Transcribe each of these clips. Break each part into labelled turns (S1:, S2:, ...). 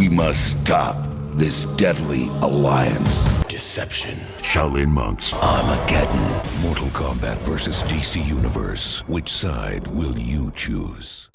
S1: We must stop this deadly alliance.
S2: Deception.
S3: Shaolin monks.
S2: Armageddon.
S3: Mortal Kombat vs. DC Universe. Which side will you choose?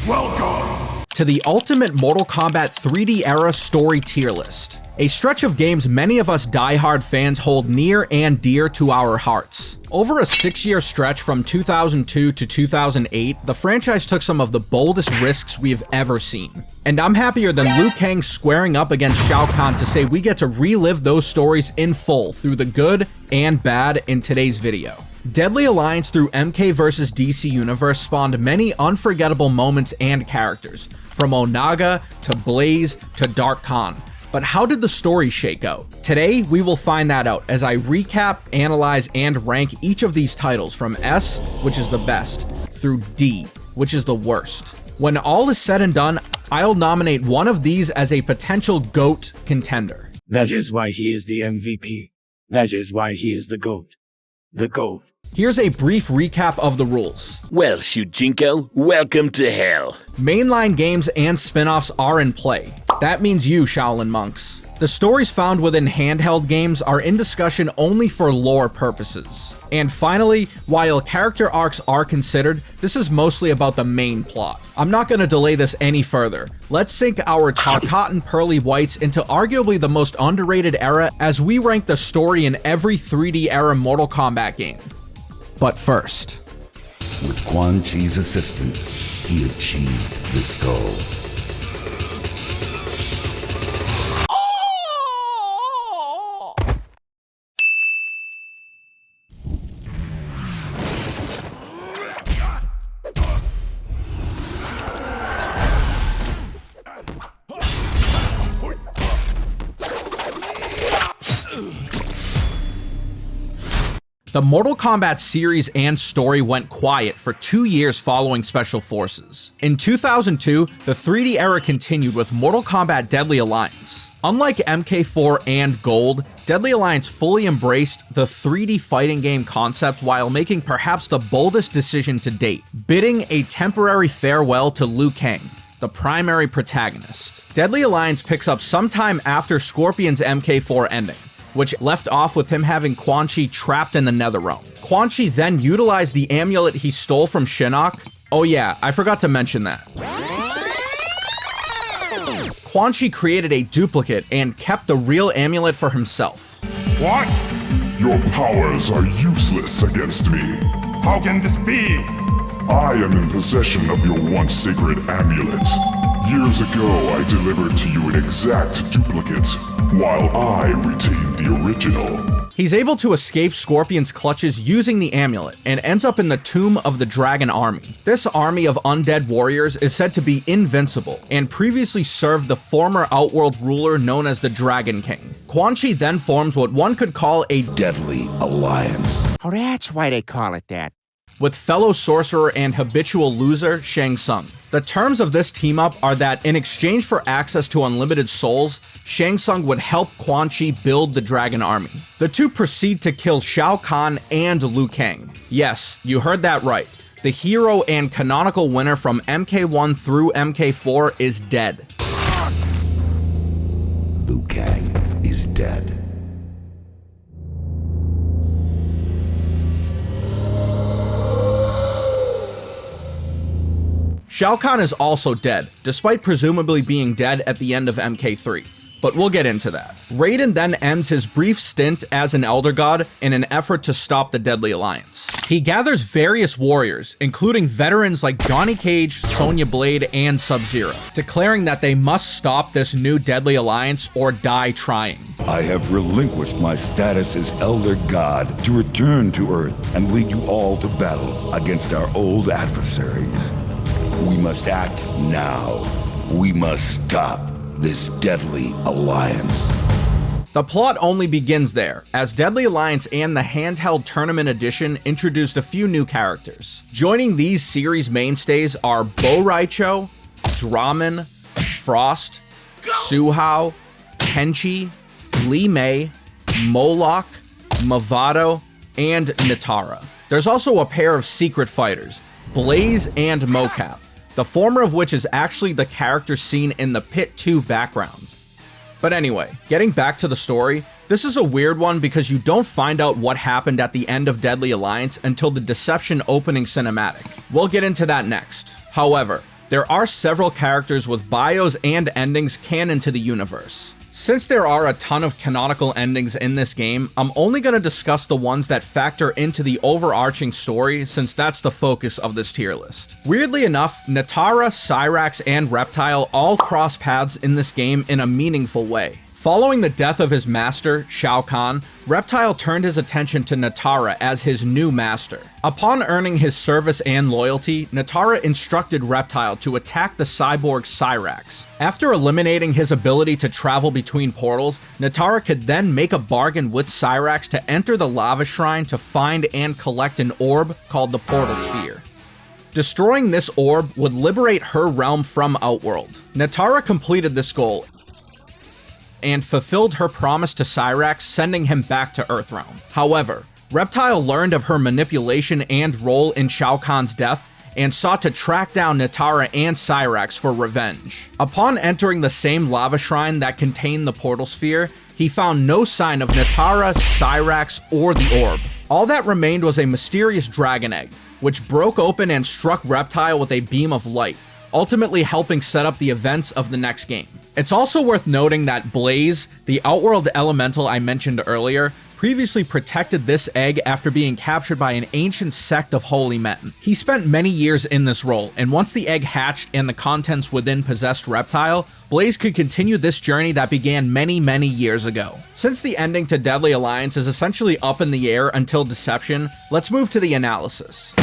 S4: Welcome
S5: to the ultimate Mortal Kombat 3D era story tier list. A stretch of games many of us die-hard fans hold near and dear to our hearts. Over a 6-year stretch from 2002 to 2008, the franchise took some of the boldest risks we've ever seen. And I'm happier than Liu Kang squaring up against Shao Kahn to say we get to relive those stories in full through the good and bad in today's video. Deadly Alliance through MK vs. DC Universe spawned many unforgettable moments and characters, from Onaga to Blaze to Dark Khan. But how did the story shake out? Today, we will find that out as I recap, analyze, and rank each of these titles from S, which is the best, through D, which is the worst. When all is said and done, I'll nominate one of these as a potential GOAT contender.
S6: That is why he is the MVP. That is why he is the GOAT. The GOAT.
S5: Here's a brief recap of the rules.
S2: Well, Shujinko, welcome to hell.
S5: Mainline games and spin-offs are in play. That means you, Shaolin monks. The stories found within handheld games are in discussion only for lore purposes. And finally, while character arcs are considered, this is mostly about the main plot. I'm not going to delay this any further. Let's sink our Tarkatan Pearly Whites into arguably the most underrated era as we rank the story in every 3D era Mortal Kombat game. But first,
S1: with Quan Chi's assistance, he achieved this goal.
S5: The Mortal Kombat series and story went quiet for 2 years following Special Forces. In 2002, the 3D era continued with Mortal Kombat Deadly Alliance. Unlike MK4 and Gold, Deadly Alliance fully embraced the 3D fighting game concept while making perhaps the boldest decision to date, bidding a temporary farewell to Liu Kang, the primary protagonist. Deadly Alliance picks up sometime after Scorpion's MK4 ending, which left off with him having Quan Chi trapped in the Netherrealm. Quan Chi then utilized the amulet he stole from Shinnok. Oh yeah, I forgot to mention that. Quan Chi created a duplicate and kept the real amulet for himself.
S4: What? Your powers are useless against me. How can this be? I am in possession of your once sacred amulet. Years ago, I delivered to you an exact duplicate, while I retained the original.
S5: He's able to escape Scorpion's clutches using the amulet, and ends up in the Tomb of the Dragon Army. This army of undead warriors is said to be invincible, and previously served the former Outworld ruler known as the Dragon King. Quan Chi then forms what one could call a
S1: Deadly Alliance.
S7: Oh, that's why they call it that.
S5: With fellow sorcerer and habitual loser Shang Tsung. The terms of this team-up are that in exchange for access to unlimited souls, Shang Tsung would help Quan Chi build the Dragon Army. The two proceed to kill Shao Kahn and Liu Kang. Yes, you heard that right. The hero and canonical winner from MK1 through MK4 is dead.
S1: Liu Kang is dead.
S5: Shao Kahn is also dead, despite presumably being dead at the end of MK3. But we'll get into that. Raiden then ends his brief stint as an Elder God in an effort to stop the Deadly Alliance. He gathers various warriors, including veterans like Johnny Cage, Sonya Blade, and Sub-Zero, declaring that they must stop this new Deadly Alliance or die trying.
S1: I have relinquished my status as Elder God to return to Earth and lead you all to battle against our old adversaries. We must act now. We must stop this Deadly Alliance.
S5: The plot only begins there, as Deadly Alliance and the Handheld Tournament Edition introduced a few new characters. Joining these series mainstays are Bo Raicho, Draman, Frost, Suhao, Kenchi, Li Mei, Moloch, Mavado, and Nitara. There's also a pair of secret fighters, Blaze and Mocap. the former of which is actually the character seen in the Pit 2 background. But anyway, getting back to the story, this is a weird one because you don't find out what happened at the end of Deadly Alliance until the Deception opening cinematic. We'll get into that next. However, there are several characters with bios and endings canon to the universe. Since there are a ton of canonical endings in this game, I'm only going to discuss the ones that factor into the overarching story since that's the focus of this tier list. Weirdly enough, Natara, Cyrax, and Reptile all cross paths in this game in a meaningful way. Following the death of his master, Shao Kahn, Reptile turned his attention to Natara as his new master. Upon earning his service and loyalty, Natara instructed Reptile to attack the cyborg Cyrax. After eliminating his ability to travel between portals, Natara could then make a bargain with Cyrax to enter the lava shrine to find and collect an orb called the Portal Sphere. Destroying this orb would liberate her realm from Outworld. Natara completed this goal and fulfilled her promise to Cyrax, sending him back to Earthrealm. However, Reptile learned of her manipulation and role in Shao Kahn's death and sought to track down Natara and Cyrax for revenge. Upon entering the same lava shrine that contained the Portal Sphere, he found no sign of Natara, Cyrax, or the orb. All that remained was a mysterious dragon egg, which broke open and struck Reptile with a beam of light, ultimately helping set up the events of the next game. It's also worth noting that Blaze, the Outworld elemental I mentioned earlier, previously protected this egg after being captured by an ancient sect of holy men. He spent many years in this role, and once the egg hatched and the contents within possessed Reptile, Blaze could continue this journey that began many years ago. Since the ending to Deadly Alliance is essentially up in the air until Deception, let's move to the analysis.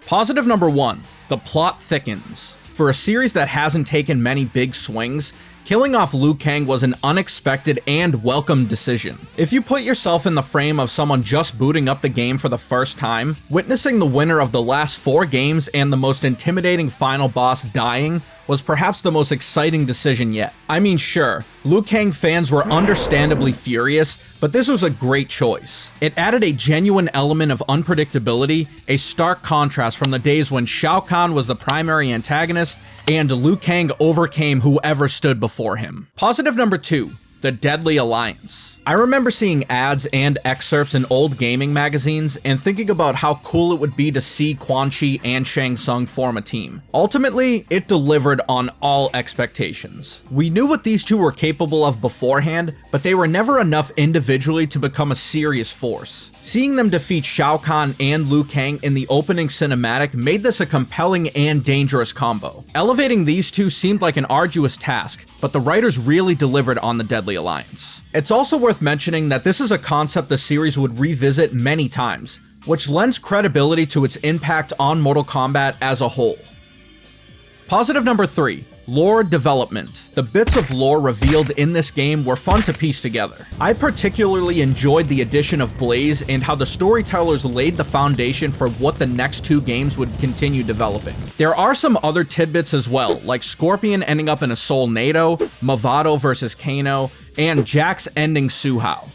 S5: Positive number 1, the plot thickens. For a series that hasn't taken many big swings, killing off Liu Kang was an unexpected and welcome decision. If you put yourself in the frame of someone just booting up the game for the first time, witnessing the winner of the last 4 games and the most intimidating final boss dying was perhaps the most exciting decision yet. I mean, sure, Liu Kang fans were understandably furious, but this was a great choice. It added a genuine element of unpredictability, a stark contrast from the days when Shao Kahn was the primary antagonist and Liu Kang overcame whoever stood before him. Positive number 2, the Deadly Alliance. I remember seeing ads and excerpts in old gaming magazines and thinking about how cool it would be to see Quan Chi and Shang Tsung form a team. Ultimately, it delivered on all expectations. We knew what these two were capable of beforehand, but they were never enough individually to become a serious force. Seeing them defeat Shao Kahn and Liu Kang in the opening cinematic made this a compelling and dangerous combo. Elevating these two seemed like an arduous task, but the writers really delivered on the Deadly Alliance. It's also worth mentioning that this is a concept the series would revisit many times, which lends credibility to its impact on Mortal Kombat as a whole. Positive number 3, lore development. The bits of lore revealed in this game were fun to piece together. I particularly enjoyed the addition of Blaze and how the storytellers laid the foundation for what the next 2 games would continue developing. There are some other tidbits as well, like Scorpion ending up in a Soul NATO, Mavado versus Kano, and Jax ending Suhao.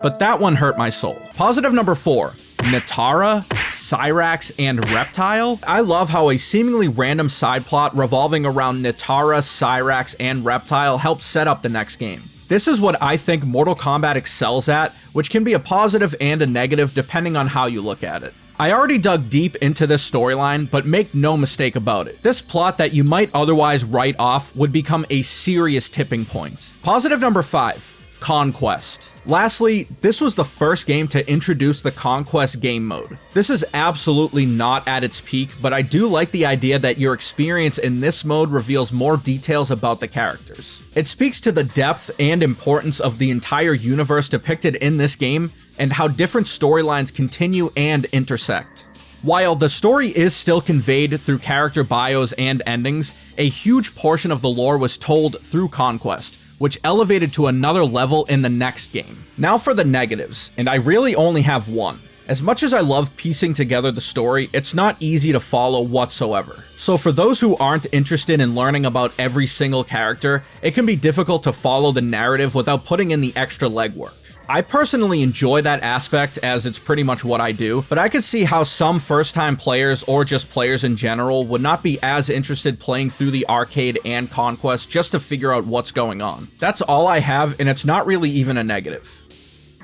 S5: But that one hurt my soul. Positive number 4, Natara, Cyrax, and Reptile. I love how a seemingly random side plot revolving around Natara, Cyrax, and Reptile helps set up the next game. This is what I think Mortal Kombat excels at, which can be a positive and a negative depending on how you look at it. I already dug deep into this storyline, but make no mistake about it. This plot that you might otherwise write off would become a serious tipping point. Positive number 5, Conquest. Lastly, this was the first game to introduce the Conquest game mode. This is absolutely not at its peak, but I do like the idea that your experience in this mode reveals more details about the characters. It speaks to the depth and importance of the entire universe depicted in this game and how different storylines continue and intersect. While the story is still conveyed through character bios and endings, a huge portion of the lore was told through Conquest, which elevated to another level in the next game. Now for the negatives, and I really only have one. As much as I love piecing together the story, it's not easy to follow whatsoever. So for those who aren't interested in learning about every single character, it can be difficult to follow the narrative without putting in the extra legwork. I personally enjoy that aspect as it's pretty much what I do, but I could see how some first-time players or just players in general would not be as interested playing through the arcade and Conquest just to figure out what's going on. That's all I have, and it's not really even a negative.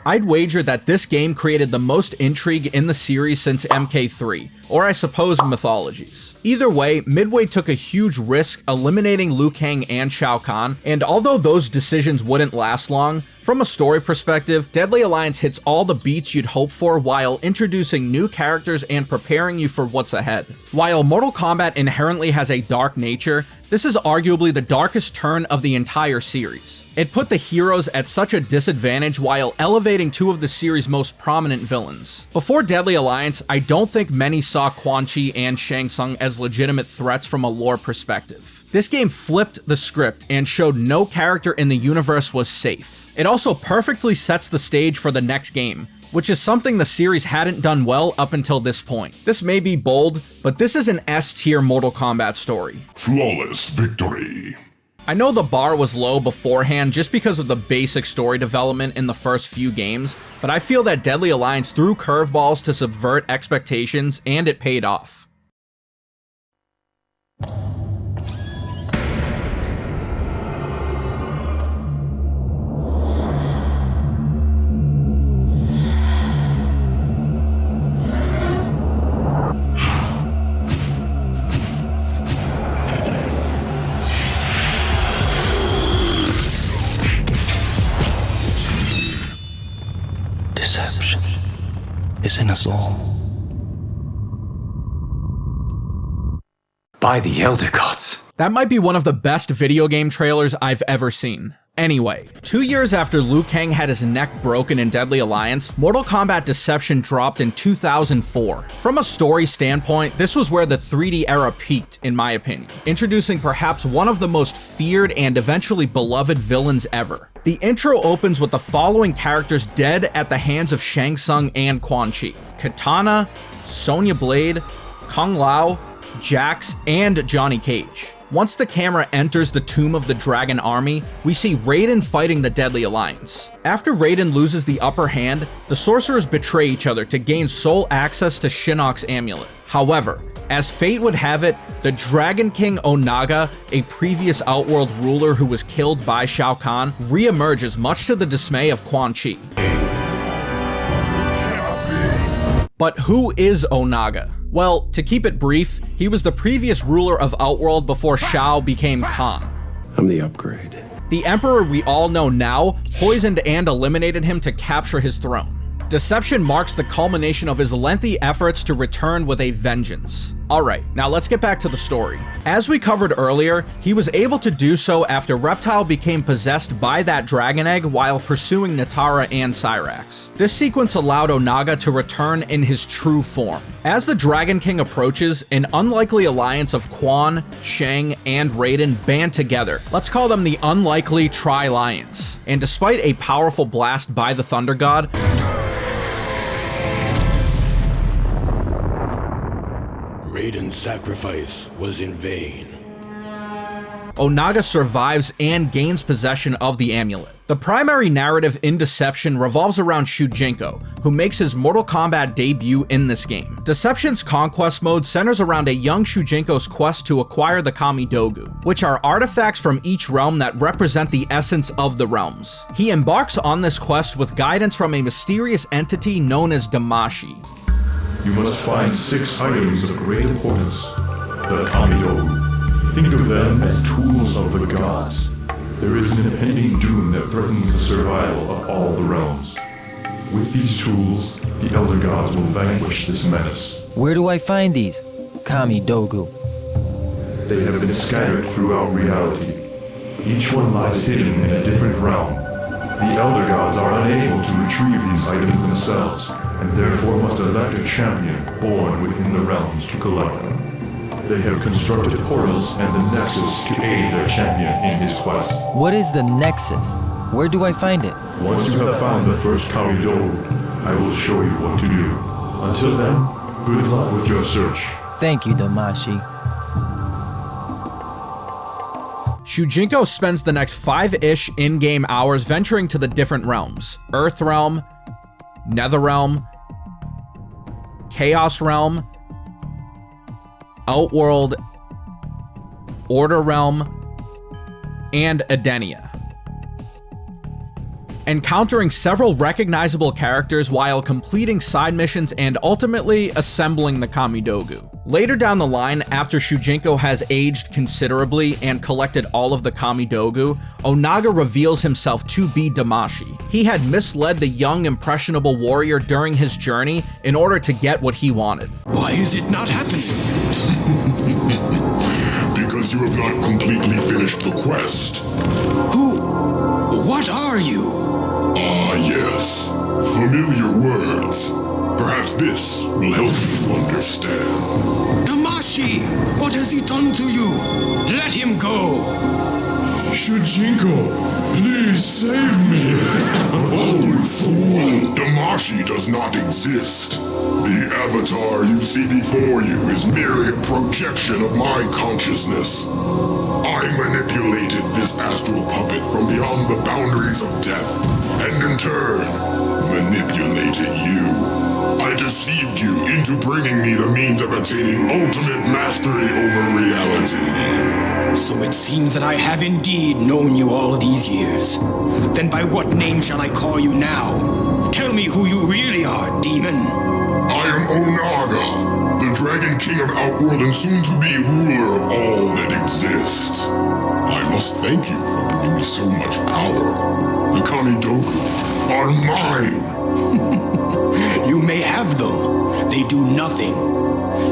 S5: I'd wager that this game created the most intrigue in the series since MK3, or I suppose Mythologies. Either way, Midway took a huge risk eliminating Liu Kang and Shao Kahn, and although those decisions wouldn't last long, from a story perspective, Deadly Alliance hits all the beats you'd hope for while introducing new characters and preparing you for what's ahead. While Mortal Kombat inherently has a dark nature, this is arguably the darkest turn of the entire series. It put the heroes at such a disadvantage while elevating two of the series' most prominent villains. Before Deadly Alliance, I don't think many saw Quan Chi and Shang Tsung as legitimate threats from a lore perspective. This game flipped the script and showed no character in the universe was safe. It also perfectly sets the stage for the next game, which is something the series hadn't done well up until this point. This may be bold, but this is an S-tier Mortal Kombat story.
S4: Flawless victory.
S5: I know the bar was low beforehand just because of the basic story development in the first few games, but I feel that Deadly Alliance threw curveballs to subvert expectations, and it paid off.
S8: Deception is in us all. By the Elder Gods.
S5: That might be one of the best video game trailers I've ever seen. Anyway, 2 years after Liu Kang had his neck broken in Deadly Alliance, Mortal Kombat Deception dropped in 2004. From a story standpoint, this was where the 3D era peaked, in my opinion, introducing perhaps one of the most feared and eventually beloved villains ever. The intro opens with the following characters dead at the hands of Shang Tsung and Quan Chi: Kitana, Sonya Blade, Kung Lao, Jax, and Johnny Cage. Once the camera enters the Tomb of the Dragon Army, we see Raiden fighting the Deadly Alliance. After Raiden loses the upper hand, the sorcerers betray each other to gain sole access to Shinnok's amulet. However, as fate would have it, the Dragon King Onaga, a previous Outworld ruler who was killed by Shao Kahn, re-emerges much to the dismay of Quan Chi. But who is Onaga? Well, to keep it brief, he was the previous ruler of Outworld before Shao became Khan.
S8: I'm the upgrade.
S5: The Emperor we all know now poisoned and eliminated him to capture his throne. Deception marks the culmination of his lengthy efforts to return with a vengeance. Alright, now let's get back to the story. As we covered earlier, he was able to do so after Reptile became possessed by that dragon egg while pursuing Natara and Cyrax. This sequence allowed Onaga to return in his true form. As the Dragon King approaches, an unlikely alliance of Quan, Shang, and Raiden band together. Let's call them the Unlikely Tri-Lions. And despite a powerful blast by the Thunder God,
S2: Raiden's sacrifice was in vain.
S5: Onaga survives and gains possession of the amulet. The primary narrative in Deception revolves around Shujinko, who makes his Mortal Kombat debut in this game. Deception's Conquest mode centers around a young Shujinko's quest to acquire the Kami Dogu, which are artifacts from each realm that represent the essence of the realms. He embarks on this quest with guidance from a mysterious entity known as Damashi.
S4: You must find 6 items of great importance. The Kami-Dogu. Think of them as tools of the gods. There is an impending doom that threatens the survival of all the realms. With these tools, the Elder Gods will vanquish this menace.
S9: Where do I find these? Kami Dogu.
S4: They have been scattered throughout reality. Each one lies hidden in a different realm. The Elder Gods are unable to retrieve these items themselves, and therefore must elect a champion born within the realms to collect them. They have constructed portals and the Nexus to aid their champion in his quest.
S9: What is the Nexus? Where do I find it?
S4: Once you have found the first Kami-Dogu, I will show you what to do. Until then, good luck with your search.
S9: Thank you, Damashi.
S5: Shujinko spends the next 5-ish in-game hours venturing to the different realms: Earth Realm, Nether Realm, Chaos Realm, Outworld, Order Realm, and Edenia, encountering several recognizable characters while completing side missions and ultimately assembling the Kamidogu. Later down the line, after Shujinko has aged considerably and collected all of the Kamidogu, Onaga reveals himself to be Damashi. He had misled the young, impressionable warrior during his journey in order to get what he wanted.
S2: Why is it not happening?
S4: Because you have not completely finished the quest.
S2: What are you?
S4: Ah, yes. Familiar words. Perhaps this will help you to understand.
S2: Damashi! What has he done to you? Let him go!
S4: Shujinko, please save me. Oh, fool. Damashi does not exist. The avatar you see before you is merely a projection of my consciousness. I manipulated this astral puppet from beyond the boundaries of death, and in turn, manipulated you. I deceived you into bringing me the means of attaining ultimate mastery over reality.
S2: So it seems that I have indeed known you all these years. Then by what name shall I call you now? Tell me who you really are, demon.
S4: I am Onaga, the Dragon King of Outworld and soon-to-be ruler of all that exists. I must thank you for bringing me so much power. The Kamidogu are mine.
S2: You may have them. They do nothing.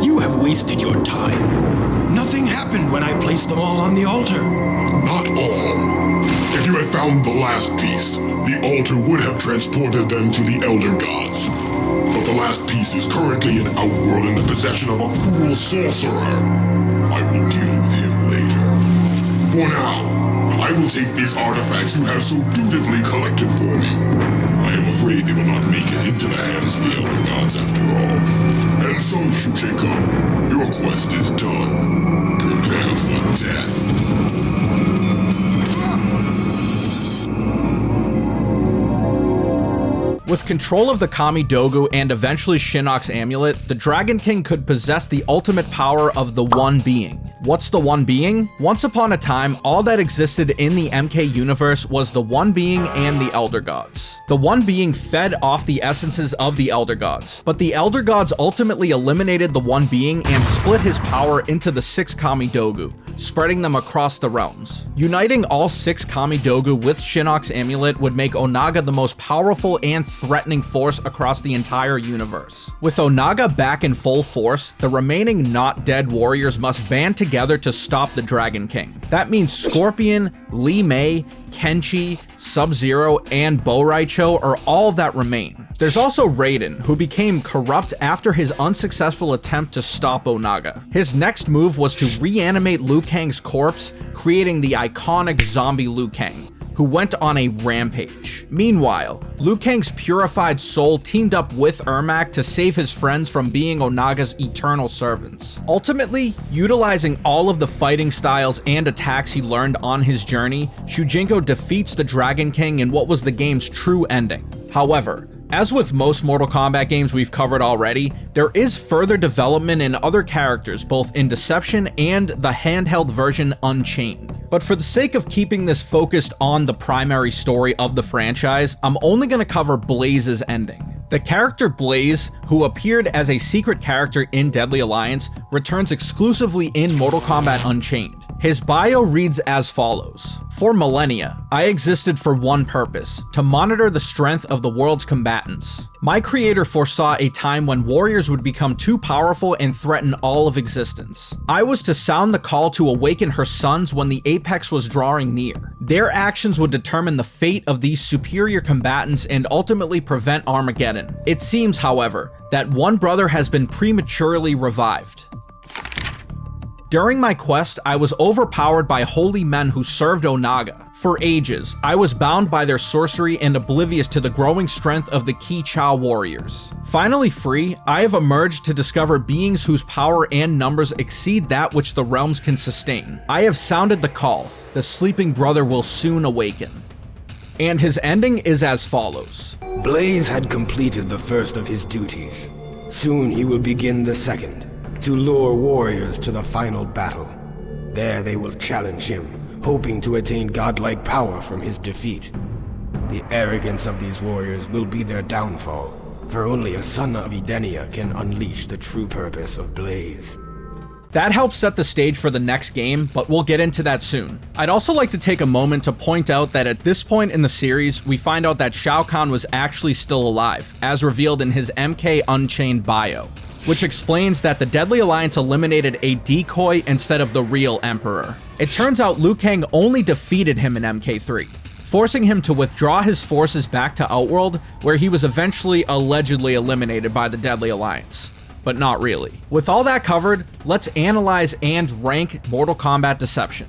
S2: You have wasted your time. Nothing happened when I placed them all on the altar.
S4: Not all. If you had found the last piece, the altar would have transported them to the Elder Gods. But the last piece is currently in Outworld in the possession of a fool sorcerer. I will deal with him later. For now, I will take these artifacts you have so dutifully collected for me. I am afraid they will not make it into the hands of the Elder Gods after all. And so, Shujinko, your quest is done. Prepare for death.
S5: With control of the Kamidogu and eventually Shinnok's amulet, the Dragon King could possess the ultimate power of the One Being. What's the One Being? Once upon a time, all that existed in the MK universe was the One Being and the Elder Gods. The One Being fed off the essences of the Elder Gods, but the Elder Gods ultimately eliminated the One Being and split his power into the 6 Kamidogu, spreading them across the realms. Uniting all 6 Kamidogu with Shinnok's amulet would make Onaga the most powerful and threatening force across the entire universe. With Onaga back in full force, the remaining not dead warriors must band together to stop the Dragon King. That means Scorpion, Li Mei, Kenshi, Sub-Zero, and Boraicho are all that remain. There's also Raiden, who became corrupt after his unsuccessful attempt to stop Onaga. His next move was to reanimate Liu Kang's corpse, creating the iconic zombie Liu Kang, who went on a rampage. Meanwhile, Liu Kang's purified soul teamed up with Ermac to save his friends from being Onaga's eternal servants. Ultimately, utilizing all of the fighting styles and attacks he learned on his journey, Shujinko defeats the Dragon King in what was the game's true ending. However, as with most Mortal Kombat games we've covered already, there is further development in other characters, both in Deception and the handheld version Unchained. But for the sake of keeping this focused on the primary story of the franchise, I'm only going to cover Blaze's ending. The character Blaze, who appeared as a secret character in Deadly Alliance, returns exclusively in Mortal Kombat Unchained. His bio reads as follows. For millennia, I existed for one purpose, to monitor the strength of the world's combatants. My creator foresaw a time when warriors would become too powerful and threaten all of existence. I was to sound the call to awaken her sons when the apex was drawing near. Their actions would determine the fate of these superior combatants and ultimately prevent Armageddon. It seems, however, that one brother has been prematurely revived. During my quest, I was overpowered by holy men who served Onaga. For ages, I was bound by their sorcery and oblivious to the growing strength of the Ki Chao warriors. Finally free, I have emerged to discover beings whose power and numbers exceed that which the realms can sustain. I have sounded the call, the sleeping brother will soon awaken. And his ending is as follows.
S2: Blaze had completed the first of his duties. Soon he will begin the second, to lure warriors to the final battle. There they will challenge him, hoping to attain godlike power from his defeat. The arrogance of these warriors will be their downfall, for only a son of Edenia can unleash the true purpose of Blaze.
S5: That helps set the stage for the next game, but we'll get into that soon. I'd also like to take a moment to point out that at this point in the series, we find out that Shao Kahn was actually still alive, as revealed in his MK Unchained bio, which explains that the Deadly Alliance eliminated a decoy instead of the real Emperor. It turns out Liu Kang only defeated him in MK3, forcing him to withdraw his forces back to Outworld, where he was eventually allegedly eliminated by the Deadly Alliance. But not really. With all that covered, let's analyze and rank Mortal Kombat Deception.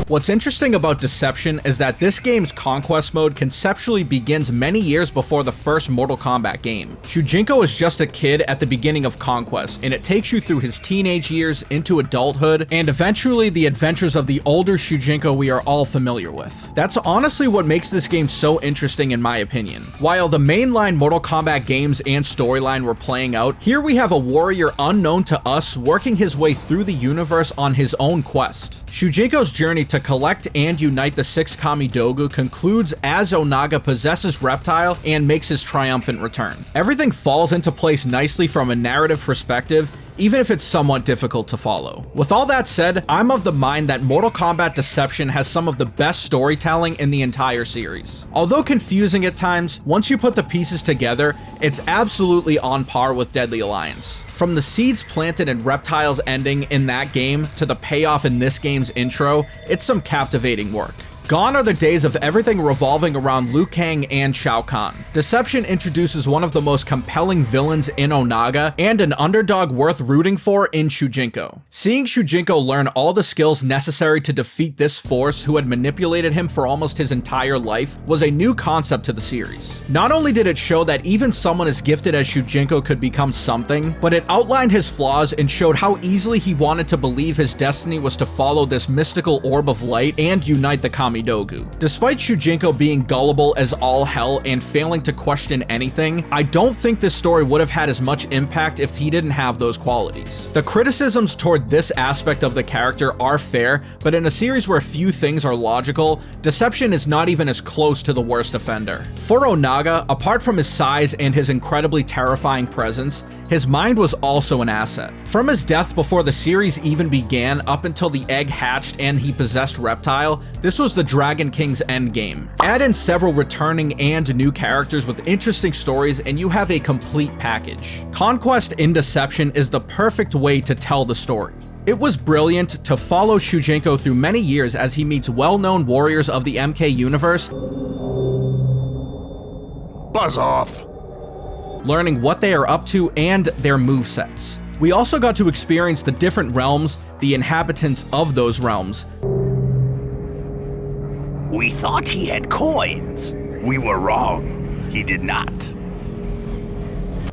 S5: What's interesting about Deception is that this game's Conquest mode conceptually begins many years before the first Mortal Kombat game. Shujinko is just a kid at the beginning of Conquest, and it takes you through his teenage years into adulthood, and eventually the adventures of the older Shujinko we are all familiar with. That's honestly what makes this game so interesting in my opinion. While the mainline Mortal Kombat games and storyline were playing out, here we have a warrior unknown to us working his way through the universe on his own quest. Shujinko's journey to collect and unite the 6 Kamidogu concludes as Onaga possesses Reptile and makes his triumphant return. Everything falls into place nicely from a narrative perspective, even if it's somewhat difficult to follow. With all that said, I'm of the mind that Mortal Kombat Deception has some of the best storytelling in the entire series. Although confusing at times, once you put the pieces together, it's absolutely on par with Deadly Alliance. From the seeds planted in Reptile's ending in that game to the payoff in this game's intro, it's some captivating work. Gone are the days of everything revolving around Liu Kang and Shao Kahn. Deception introduces one of the most compelling villains in Onaga and an underdog worth rooting for in Shujinko. Seeing Shujinko learn all the skills necessary to defeat this force who had manipulated him for almost his entire life was a new concept to the series. Not only did it show that even someone as gifted as Shujinko could become something, but it outlined his flaws and showed how easily he wanted to believe his destiny was to follow this mystical orb of light and unite the Kamidogu. Despite Shujinko being gullible as all hell and failing to question anything, I don't think this story would have had as much impact if he didn't have those qualities. The criticisms toward this aspect of the character are fair, but in a series where few things are logical, Deception is not even as close to the worst offender. For Onaga, apart from his size and his incredibly terrifying presence, his mind was also an asset. From his death before the series even began up until the egg hatched and he possessed Reptile, this was the Dragon King's endgame. Add in several returning and new characters with interesting stories and you have a complete package. Conquest in Deception is the perfect way to tell the story. It was brilliant to follow Shujinko through many years as he meets well-known warriors of the MK universe,
S3: Buzz off!
S5: learning what they are up to and their movesets. We also got to experience the different realms, the inhabitants of those realms.
S10: We thought he had coins. We were wrong. He did not.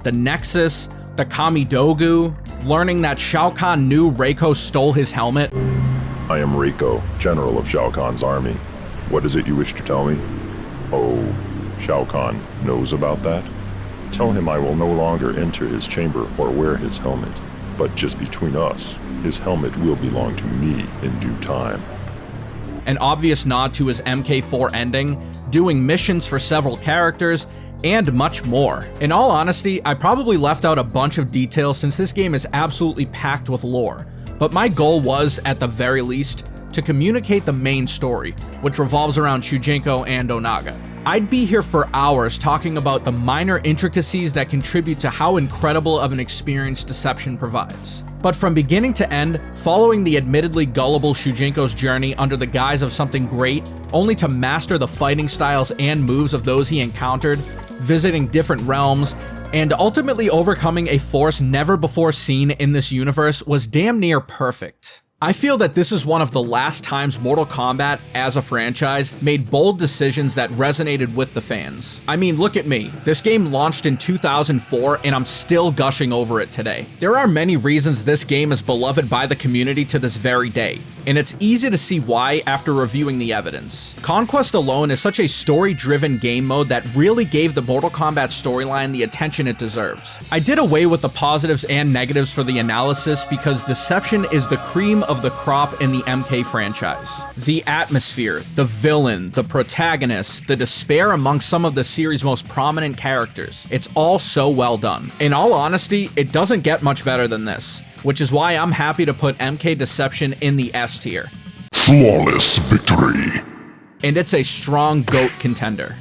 S5: The Nexus, the Kamidogu, learning that Shao Kahn knew Reiko stole his helmet.
S4: I am Reiko, General of Shao Kahn's army. What is it you wish to tell me? Oh, Shao Kahn knows about that? Tell him I will no longer enter his chamber or wear his helmet. But just between us, his helmet will belong to me in due time.
S5: An obvious nod to his MK4 ending, doing missions for several characters, and much more. In all honesty, I probably left out a bunch of details since this game is absolutely packed with lore, but my goal was, at the very least, to communicate the main story, which revolves around Shujinko and Onaga. I'd be here for hours talking about the minor intricacies that contribute to how incredible of an experience Deception provides. But from beginning to end, following the admittedly gullible Shujinko's journey under the guise of something great, only to master the fighting styles and moves of those he encountered, visiting different realms, and ultimately overcoming a force never before seen in this universe was damn near perfect. I feel that this is one of the last times Mortal Kombat, as a franchise, made bold decisions that resonated with the fans. I mean, look at me. This game launched in 2004 and I'm still gushing over it today. There are many reasons this game is beloved by the community to this very day, and it's easy to see why after reviewing the evidence. Conquest alone is such a story-driven game mode that really gave the Mortal Kombat storyline the attention it deserves. I did away with the positives and negatives for the analysis because deception is the cream of the crop in the MK franchise. The atmosphere, the villain, the protagonist, the despair amongst some of the series' most prominent characters. It's all so well done. In all honesty, it doesn't get much better than this, which is why I'm happy to put MK Deception in the S tier.
S4: Flawless victory.
S5: And it's a strong GOAT contender.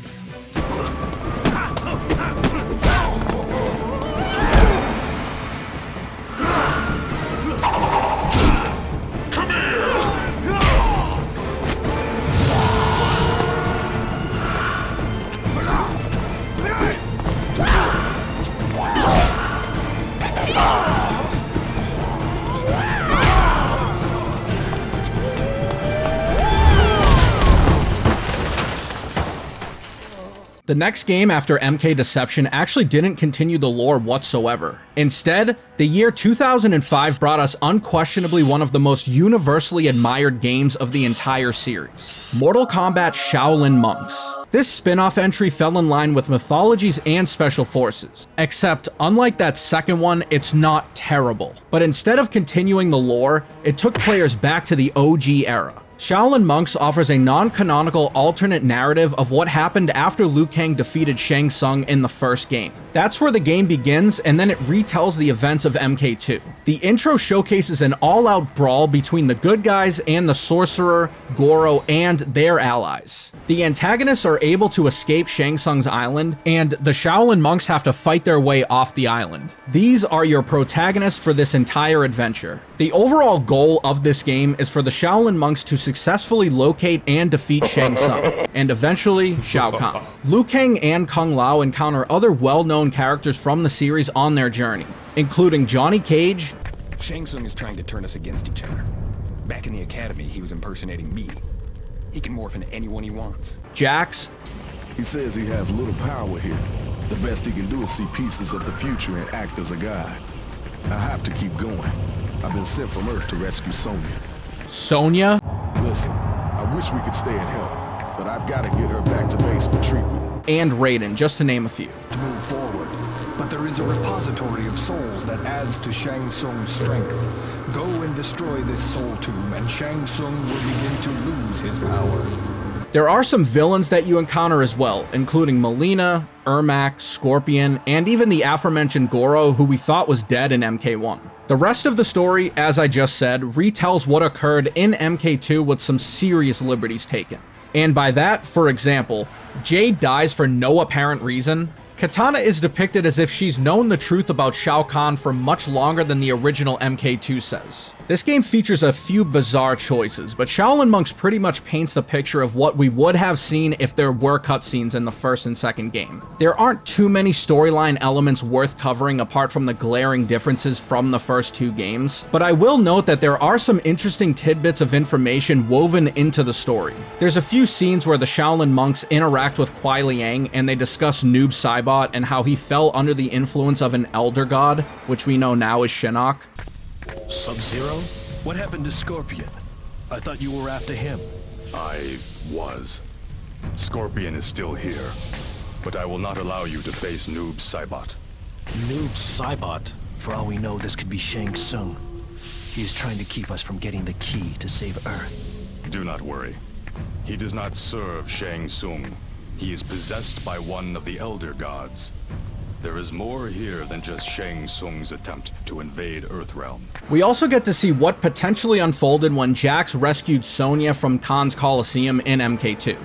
S5: The next game after MK Deception actually didn't continue the lore whatsoever. Instead, the year 2005 brought us unquestionably one of the most universally admired games of the entire series, Mortal Kombat Shaolin Monks. This spin-off entry fell in line with mythologies and special forces, except unlike that second one, it's not terrible. But instead of continuing the lore, it took players back to the OG era. Shaolin Monks offers a non-canonical alternate narrative of what happened after Liu Kang defeated Shang Tsung in the first game. That's where the game begins, and then it retells the events of MK2. The intro showcases an all-out brawl between the good guys and the Sorcerer, Goro, and their allies. The antagonists are able to escape Shang Tsung's island, and the Shaolin Monks have to fight their way off the island. These are your protagonists for this entire adventure. The overall goal of this game is for the Shaolin Monks to successfully locate and defeat Shang Tsung, and eventually Shao Kahn. Liu Kang and Kung Lao encounter other well-known characters from the series on their journey, including Johnny Cage.
S11: Shang Tsung is trying to turn us against each other. Back in the academy, he was impersonating me. He can morph into anyone he wants.
S5: Jax.
S12: He says he has little power here. The best he can do is see pieces of the future and act as a guide. I have to keep going. I've been sent from Earth to rescue Sonya.
S5: Sonya?
S12: Listen, I wish we could stay and help, but I've got to get her back to base for treatment.
S5: And Raiden, just to name a few.
S13: To move forward, but there is a repository of souls that adds to Shang Tsung's strength. Go and destroy this soul tomb, and Shang Tsung will begin to lose his power.
S5: There are some villains that you encounter as well, including Melina, Ermac, Scorpion, and even the aforementioned Goro, who we thought was dead in MK1. The rest of the story, as I just said, retells what occurred in MK2 with some serious liberties taken. And by that, for example, Jade dies for no apparent reason. Katana is depicted as if she's known the truth about Shao Kahn for much longer than the original MK2 says. This game features a few bizarre choices, but Shaolin Monks pretty much paints the picture of what we would have seen if there were cutscenes in the first and second game. There aren't too many storyline elements worth covering apart from the glaring differences from the first two games, but I will note that there are some interesting tidbits of information woven into the story. There's a few scenes where the Shaolin Monks interact with Kuai Liang and they discuss Noob Saibot and how he fell under the influence of an elder god, which we know now is Shinnok.
S14: Sub-Zero? What happened to Scorpion? I thought you were after him.
S15: I was. Scorpion is still here, but I will not allow you to face Noob Saibot.
S14: Noob Saibot? For all we know, this could be Shang Tsung. He is trying to keep us from getting the key to save Earth.
S15: Do not worry. He does not serve Shang Tsung. He is possessed by one of the Elder Gods. There is more here than just Shang Tsung's attempt to invade Earthrealm.
S5: We also get to see what potentially unfolded when Jax rescued Sonya from Khan's Coliseum in MK2.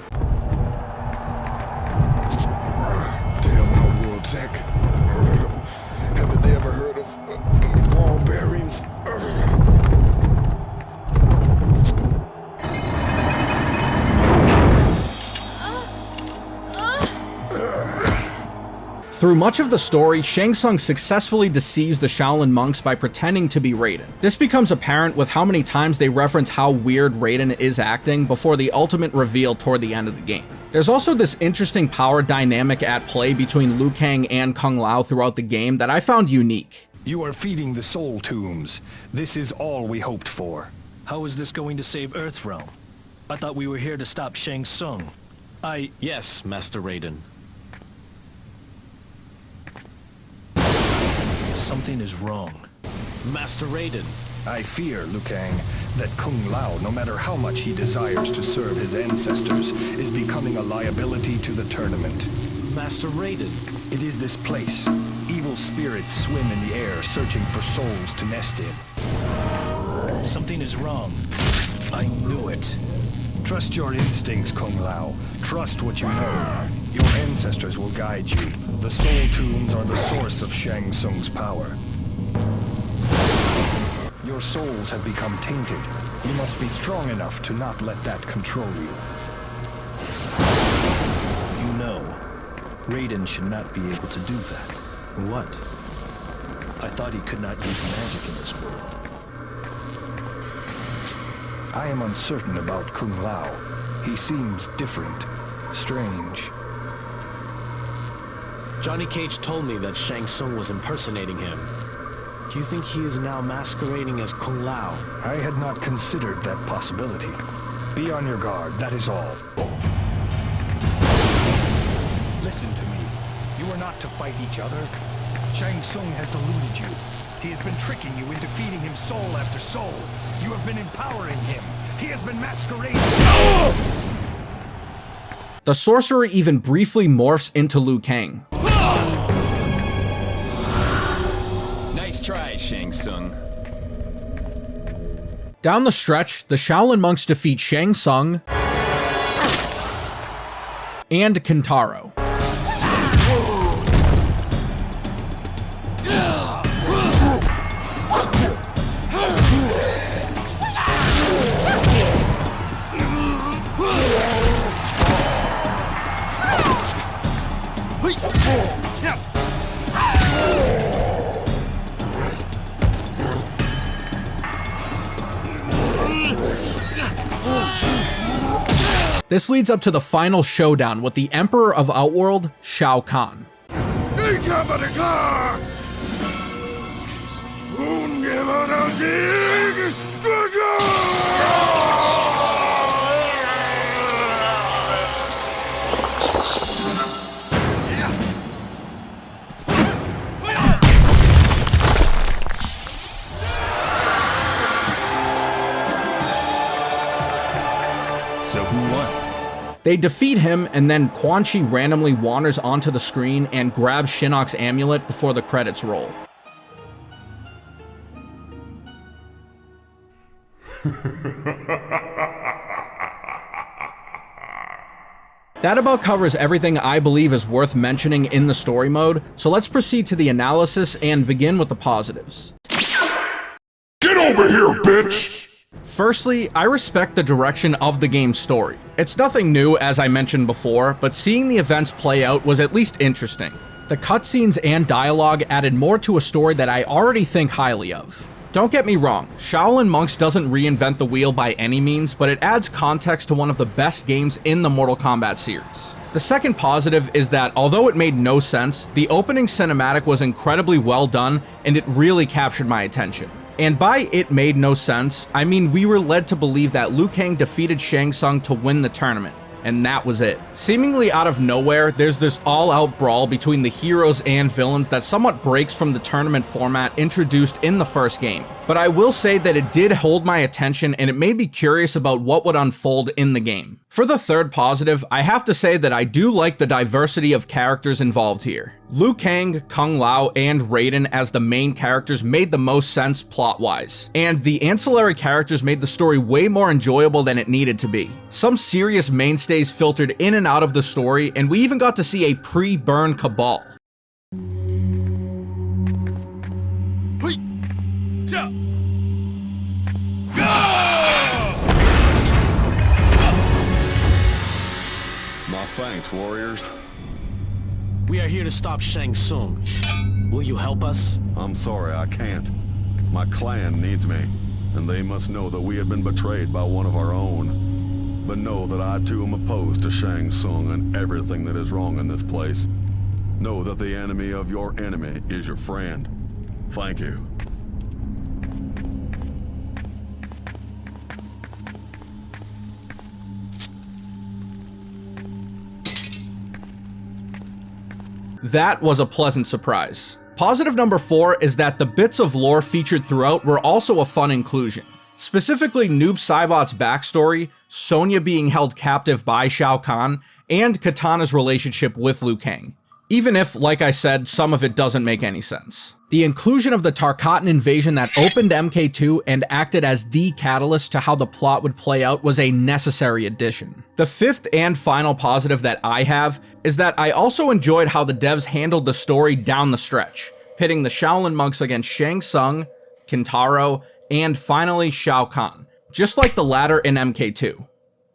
S12: Damn Outworld tech. Haven't they ever heard of ball bearings?
S5: Through much of the story, Shang Tsung successfully deceives the Shaolin monks by pretending to be Raiden. This becomes apparent with how many times they reference how weird Raiden is acting before the ultimate reveal toward the end of the game. There's also this interesting power dynamic at play between Liu Kang and Kung Lao throughout the game that I found unique.
S13: You are feeding the soul tombs. This is all we hoped for.
S14: How is this going to save Earthrealm? I thought we were here to stop Shang Tsung.
S16: Yes, Master Raiden.
S14: Something is wrong.
S16: Master Raiden.
S13: I fear, Liu Kang, that Kung Lao, no matter how much he desires to serve his ancestors, is becoming a liability to the tournament.
S16: Master Raiden.
S13: It is this place. Evil spirits swim in the air, searching for souls to nest in.
S14: Something is wrong.
S13: I knew it. Trust your instincts, Kung Lao. Trust what you know. Your ancestors will guide you. The soul tombs are the source of Shang Tsung's power. Your souls have become tainted. You must be strong enough to not let that control you.
S14: You know, Raiden should not be able to do that.
S16: What?
S14: I thought he could not use magic in this world.
S13: I am uncertain about Kung Lao. He seems different, strange.
S16: Johnny Cage told me that Shang Tsung was impersonating him. Do you think he is now masquerading as Kung Lao?
S13: I had not considered that possibility. Be on your guard, that is all. Listen to me. You are not to fight each other. Shang Tsung has deluded you. He has been tricking you into feeding him soul after soul. You have been empowering him. He has been masquerading.
S5: The sorcerer even briefly morphs into Liu Kang.
S11: Nice try, Shang Tsung.
S5: Down the stretch, the Shaolin monks defeat Shang Tsung and Kintaro. This leads up to the final showdown with the Emperor of Outworld, Shao Kahn.
S11: So who won?
S5: They defeat him, and then Quan Chi randomly wanders onto the screen and grabs Shinnok's amulet before the credits roll. That about covers everything I believe is worth mentioning in the story mode, so let's proceed to the analysis and begin with the positives.
S4: Get over here, bitch!
S5: Firstly, I respect the direction of the game's story. It's nothing new, as I mentioned before, but seeing the events play out was at least interesting. The cutscenes and dialogue added more to a story that I already think highly of. Don't get me wrong, Shaolin Monks doesn't reinvent the wheel by any means, but it adds context to one of the best games in the Mortal Kombat series. The second positive is that, although it made no sense, the opening cinematic was incredibly well done and it really captured my attention. And by "it made no sense," I mean we were led to believe that Liu Kang defeated Shang Tsung to win the tournament, and that was it. Seemingly out of nowhere, there's this all-out brawl between the heroes and villains that somewhat breaks from the tournament format introduced in the first game. But I will say that it did hold my attention and it made me curious about what would unfold in the game. For the third positive, I have to say that I do like the diversity of characters involved here. Liu Kang, Kung Lao, and Raiden as the main characters made the most sense plot-wise, and the ancillary characters made the story way more enjoyable than it needed to be. Some serious mainstays filtered in and out of the story, and we even got to see a pre-burn Cabal.
S12: My thanks, warriors.
S11: We
S16: are here to stop Shang Tsung. Will you help us?
S12: I'm sorry, I can't. My clan needs me, and they must know that we have been betrayed by one of our own. But know that I too am opposed to Shang Tsung and everything that is wrong in this place. Know that the enemy of your enemy is your friend. Thank you.
S5: That was a pleasant surprise. Positive number 4 is that the bits of lore featured throughout were also a fun inclusion. Specifically Noob Saibot's backstory, Sonya being held captive by Shao Kahn, and Kitana's relationship with Liu Kang. Even if, like I said, some of it doesn't make any sense. The inclusion of the Tarkatan invasion that opened MK2 and acted as the catalyst to how the plot would play out was a necessary addition. The fifth and final positive that I have is that I also enjoyed how the devs handled the story down the stretch, pitting the Shaolin monks against Shang Tsung, Kintaro, and finally Shao Kahn, just like the latter in MK2.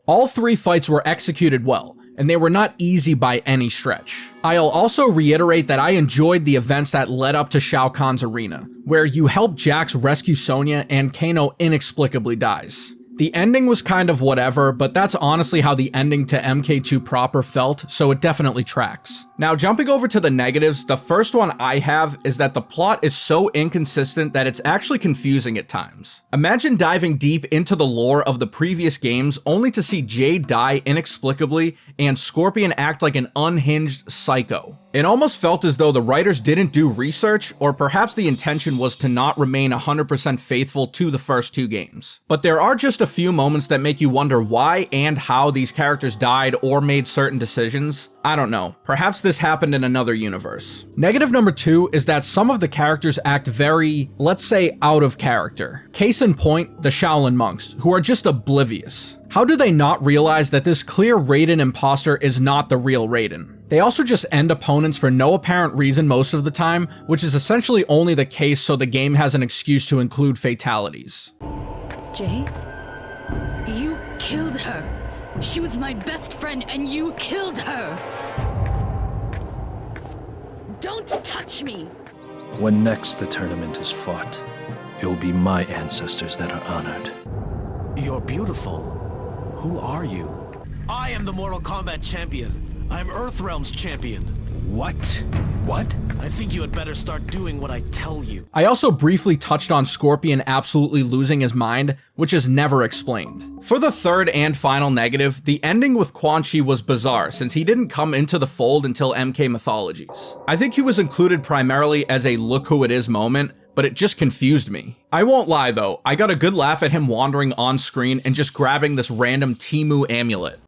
S5: All three fights were executed well, and they were not easy by any stretch. I'll also reiterate that I enjoyed the events that led up to Shao Kahn's arena, where you help Jax rescue Sonya and Kano inexplicably dies. The ending was kind of whatever, but that's honestly how the ending to MK2 proper felt, so it definitely tracks. Now jumping over to the negatives, the first one I have is that the plot is so inconsistent that it's actually confusing at times. Imagine diving deep into the lore of the previous games only to see Jade die inexplicably and Scorpion act like an unhinged psycho. It almost felt as though the writers didn't do research, or perhaps the intention was to not remain 100% faithful to the first two games. But there are just a few moments that make you wonder why and how these characters died or made certain decisions. I don't know, perhaps this happened in another universe. Negative number 2 is that some of the characters act very, let's say, out of character. Case in point, the Shaolin monks, who are just oblivious. How do they not realize that this clear Raiden imposter is not the real Raiden? They also just end opponents for no apparent reason most of the time, which is essentially only the case so the game has an excuse to include fatalities.
S17: Jade? You killed her. She was my best friend and you killed her. Don't touch me.
S14: When next the tournament is fought, it will be my ancestors that are honored.
S16: You're beautiful. Who are you? I am the Mortal Kombat champion. I'm Earthrealm's champion. What? What? I think you had better start doing what I tell you.
S5: I also briefly touched on Scorpion absolutely losing his mind, which is never explained. For the third and final negative, the ending with Quan Chi was bizarre since he didn't come into the fold until MK Mythologies. I think he was included primarily as a look who it is moment, but it just confused me. I won't lie though, I got a good laugh at him wandering on screen and just grabbing this random Temu amulet.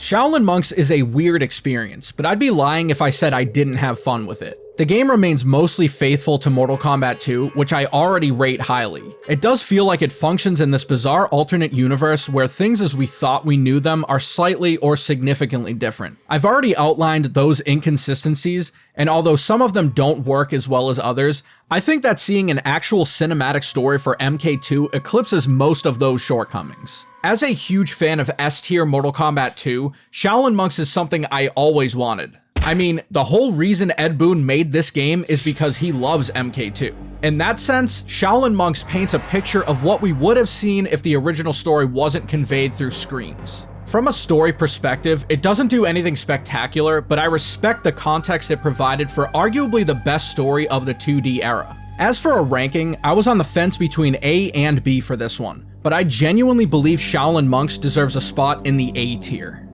S5: Shaolin Monks is a weird experience, but I'd be lying if I said I didn't have fun with it. The game remains mostly faithful to Mortal Kombat 2, which I already rate highly. It does feel like it functions in this bizarre alternate universe where things as we thought we knew them are slightly or significantly different. I've already outlined those inconsistencies, and although some of them don't work as well as others, I think that seeing an actual cinematic story for MK2 eclipses most of those shortcomings. As a huge fan of S-tier Mortal Kombat 2, Shaolin Monks is something I always wanted. I mean, the whole reason Ed Boon made this game is because he loves MK2. In that sense, Shaolin Monks paints a picture of what we would have seen if the original story wasn't conveyed through screens. From a story perspective, it doesn't do anything spectacular, but I respect the context it provided for arguably the best story of the 2D era. As for a ranking, I was on the fence between A and B for this one, but I genuinely believe Shaolin Monks deserves a spot in the A tier.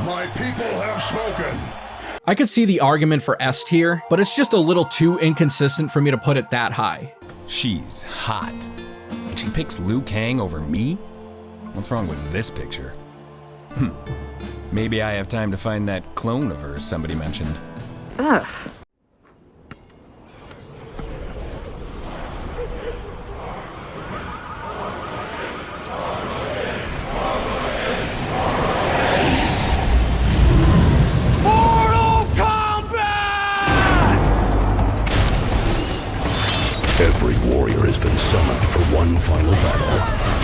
S4: My people have spoken.
S5: I could see the argument for S tier, but it's just a little too inconsistent for me to put it that high.
S11: She's hot. And she picks Liu Kang over me? What's wrong with this picture? Maybe I have time to find that clone of hers somebody mentioned.
S17: Ugh.
S3: Every warrior has been summoned for one final battle.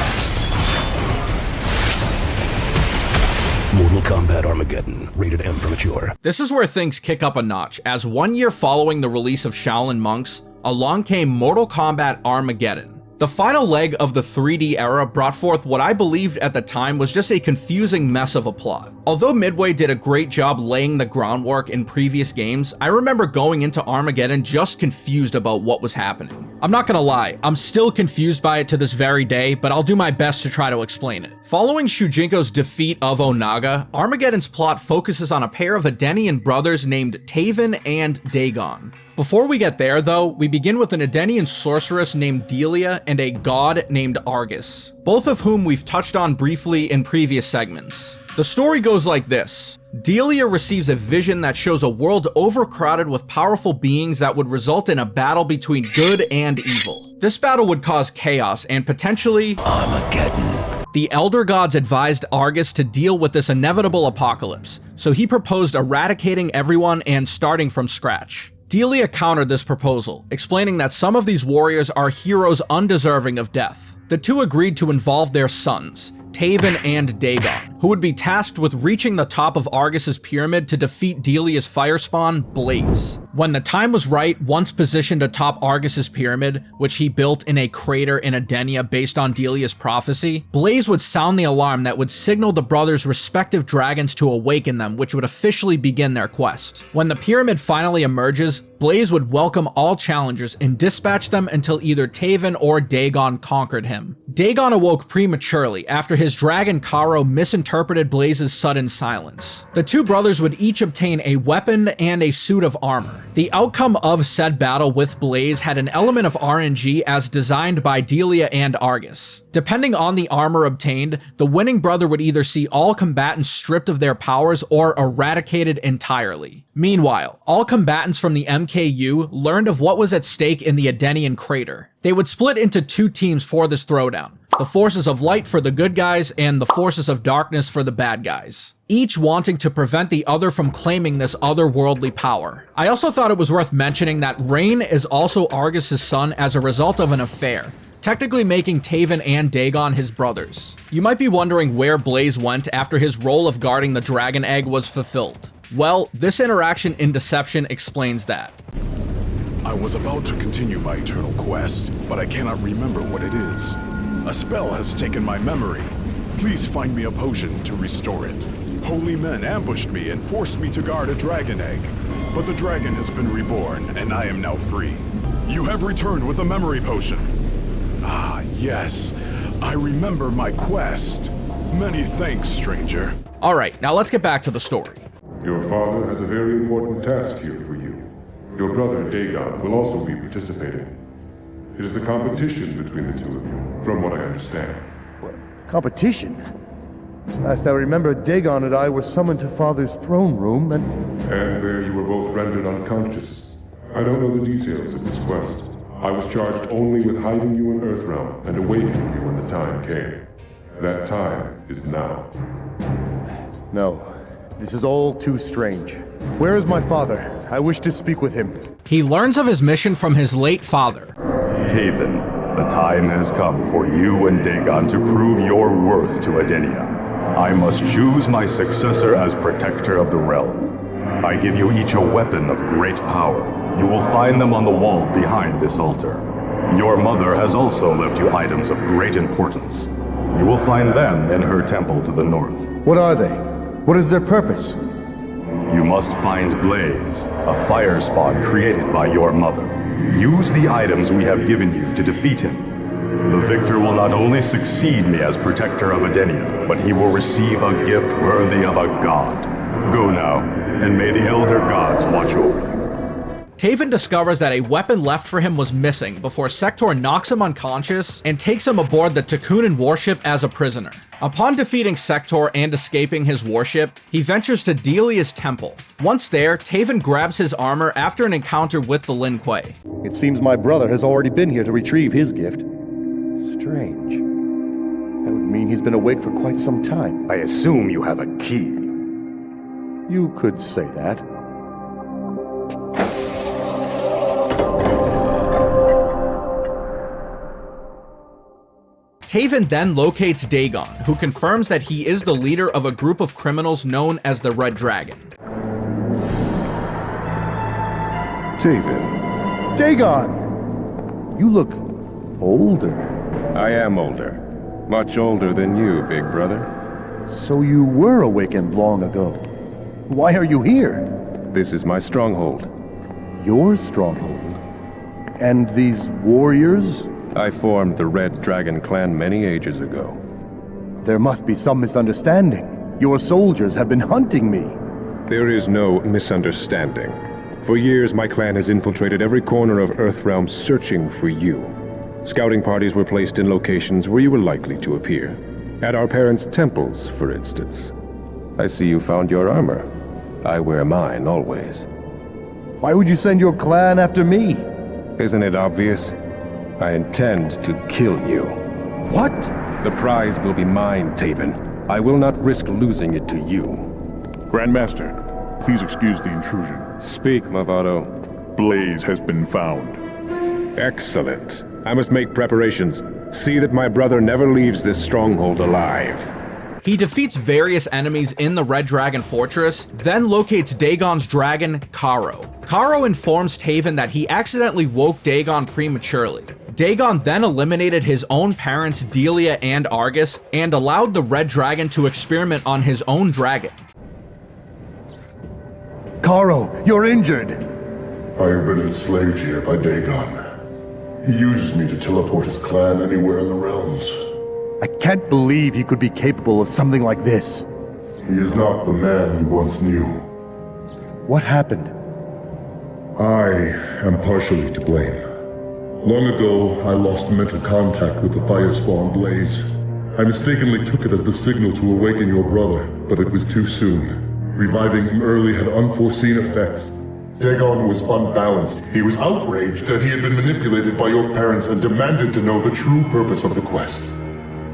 S8: Mortal Kombat Armageddon, rated M for mature.
S5: This is where things kick up a notch, as 1 year following the release of Shaolin Monks, along came Mortal Kombat Armageddon. The final leg of the 3D era brought forth what I believed at the time was just a confusing mess of a plot. Although Midway did a great job laying the groundwork in previous games, I remember going into Armageddon just confused about what was happening. I'm not gonna lie, I'm still confused by it to this very day, but I'll do my best to try to explain it. Following Shujinko's defeat of Onaga, Armageddon's plot focuses on a pair of Edenian brothers named Taven and Dagon. Before we get there though, we begin with an Edenian sorceress named Delia and a god named Argus, both of whom we've touched on briefly in previous segments. The story goes like this. Delia receives a vision that shows a world overcrowded with powerful beings that would result in a battle between good and evil. This battle would cause chaos and potentially Armageddon. The Elder Gods advised Argus to deal with this inevitable apocalypse, so he proposed eradicating everyone and starting from scratch. Delia countered this proposal, explaining that some of these warriors are heroes undeserving of death. The two agreed to involve their sons, Taven and Dagon, who would be tasked with reaching the top of Argus's pyramid to defeat Delia's firespawn, Blaze. When the time was right, once positioned atop Argus's pyramid, which he built in a crater in Edenia based on Delia's prophecy, Blaze would sound the alarm that would signal the brothers' respective dragons to awaken them, which would officially begin their quest. When the pyramid finally emerges, Blaze would welcome all challengers and dispatch them until either Taven or Dagon conquered him. Dagon awoke prematurely after his dragon Karo misinterpreted Blaze's sudden silence. The two brothers would each obtain a weapon and a suit of armor. The outcome of said battle with Blaze had an element of RNG as designed by Delia and Argus. Depending on the armor obtained, the winning brother would either see all combatants stripped of their powers or eradicated entirely. Meanwhile, all combatants from the MKU learned of what was at stake in the Edenian crater. They would split into two teams for this throwdown, the forces of light for the good guys and the forces of darkness for the bad guys, each wanting to prevent the other from claiming this otherworldly power. I also thought it was worth mentioning that Rain is also Argus's son as a result of an affair, technically making Taven and Dagon his brothers. You might be wondering where Blaze went after his role of guarding the dragon egg was fulfilled. Well, this interaction in Deception explains that.
S4: I was about to continue my eternal quest, but I cannot remember what it is. A spell has taken my memory. Please find me a potion to restore it. Holy men ambushed me and forced me to guard a dragon egg, but the dragon has been reborn, and I am now free. You have returned with the memory potion. Ah, yes. I remember my quest. Many thanks, stranger.
S5: Alright, now let's get back to the story.
S18: Your father has a very important task here for you. Your brother, Dagon, will also be participating. It is a competition between the two of you, from what I understand.
S19: What? Competition? Last I remember, Dagon and I were summoned to Father's throne room, and
S18: there you were both rendered unconscious. I don't know the details of this quest. I was charged only with hiding you in Earthrealm and awakening you when the time came. That time is now.
S19: No. This is all too strange. Where is my father? I wish to speak with him.
S5: He learns of his mission from his late father.
S20: Taven, the time has come for you and Dagon to prove your worth to Edenia. I must choose my successor as protector of the realm. I give you each a weapon of great power. You will find them on the wall behind this altar. Your mother has also left you items of great importance. You will find them in her temple to the north.
S19: What are they? What is their purpose?
S20: You must find Blaze, a fire spawn created by your mother. Use the items we have given you to defeat him. The victor will not only succeed me as protector of Edenia, but he will receive a gift worthy of a god. Go now, and may the Elder Gods watch over you.
S5: Taven discovers that a weapon left for him was missing before Sector knocks him unconscious and takes him aboard the Takunin warship as a prisoner. Upon defeating Sector and escaping his warship, he ventures to Delia's temple. Once there, Taven grabs his armor after an encounter with the Lin Kuei.
S19: It seems my brother has already been here to retrieve his gift. Strange. That would mean he's been awake for quite some time.
S20: I assume you have a key.
S19: You could say that.
S5: Taven then locates Dagon, who confirms that he is the leader of a group of criminals known as the Red Dragon.
S19: Taven. Dagon! You look older.
S18: I am older. Much older than you, big brother.
S19: So you were awakened long ago. Why are you here?
S18: This is my stronghold.
S19: Your stronghold? And these warriors?
S18: I formed the Red Dragon clan many ages ago.
S19: There must be some misunderstanding. Your soldiers have been hunting me.
S18: There is no misunderstanding. For years, my clan has infiltrated every corner of Earthrealm searching for you. Scouting parties were placed in locations where you were likely to appear. At our parents' temples, for instance. I see you found your armor. I wear mine always.
S19: Why would you send your clan after me?
S18: Isn't it obvious? I intend to kill you.
S19: What?
S18: The prize will be mine, Taven. I will not risk losing it to you.
S4: Grandmaster, please excuse the intrusion.
S18: Speak, Mavado.
S4: Blaze has been found.
S18: Excellent. I must make preparations. See that my brother never leaves this stronghold alive.
S5: He defeats various enemies in the Red Dragon Fortress, then locates Dagon's dragon, Karo. Karo informs Taven that he accidentally woke Dagon prematurely. Dagon then eliminated his own parents, Delia and Argus, and allowed the Red Dragon to experiment on his own dragon.
S19: Karo, you're injured!
S4: I have been enslaved here by Dagon. He uses me to teleport his clan anywhere in the realms.
S19: I can't believe he could be capable of something like this.
S4: He is not the man you once knew.
S19: What happened?
S4: I am partially to blame. Long ago, I lost mental contact with the Firespawn Blaze. I mistakenly took it as the signal to awaken your brother, but it was too soon. Reviving him early had unforeseen effects. Dagon was unbalanced. He was outraged that he had been manipulated by your parents and demanded to know the true purpose of the quest.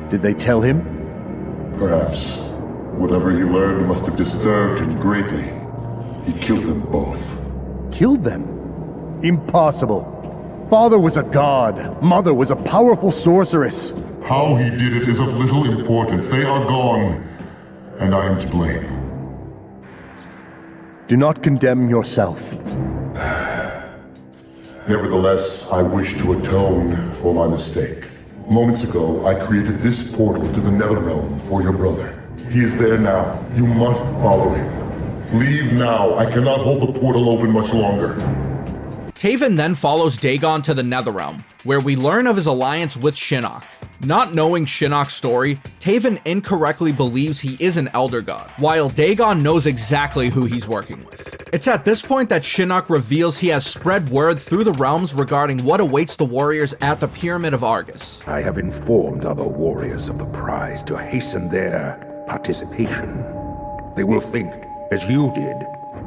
S19: Did they tell him?
S4: Perhaps. Whatever he learned must have disturbed him greatly. He killed them both.
S19: Killed them? Impossible. Father was a god. Mother was a powerful sorceress.
S4: How he did it is of little importance. They are gone, and I am to blame.
S19: Do not condemn yourself.
S4: Nevertheless, I wish to atone for my mistake. Moments ago, I created this portal to the Netherrealm for your brother. He is there now. You must follow him. Leave now. I cannot hold the portal open much longer.
S5: Taven then follows Dagon to the Netherrealm, where we learn of his alliance with Shinnok. Not knowing Shinnok's story, Taven incorrectly believes he is an Elder God, while Dagon knows exactly who he's working with. It's at this point that Shinnok reveals he has spread word through the realms regarding what awaits the warriors at the Pyramid of Argus.
S3: I have informed other warriors of the prize to hasten their participation. They will think, as you did,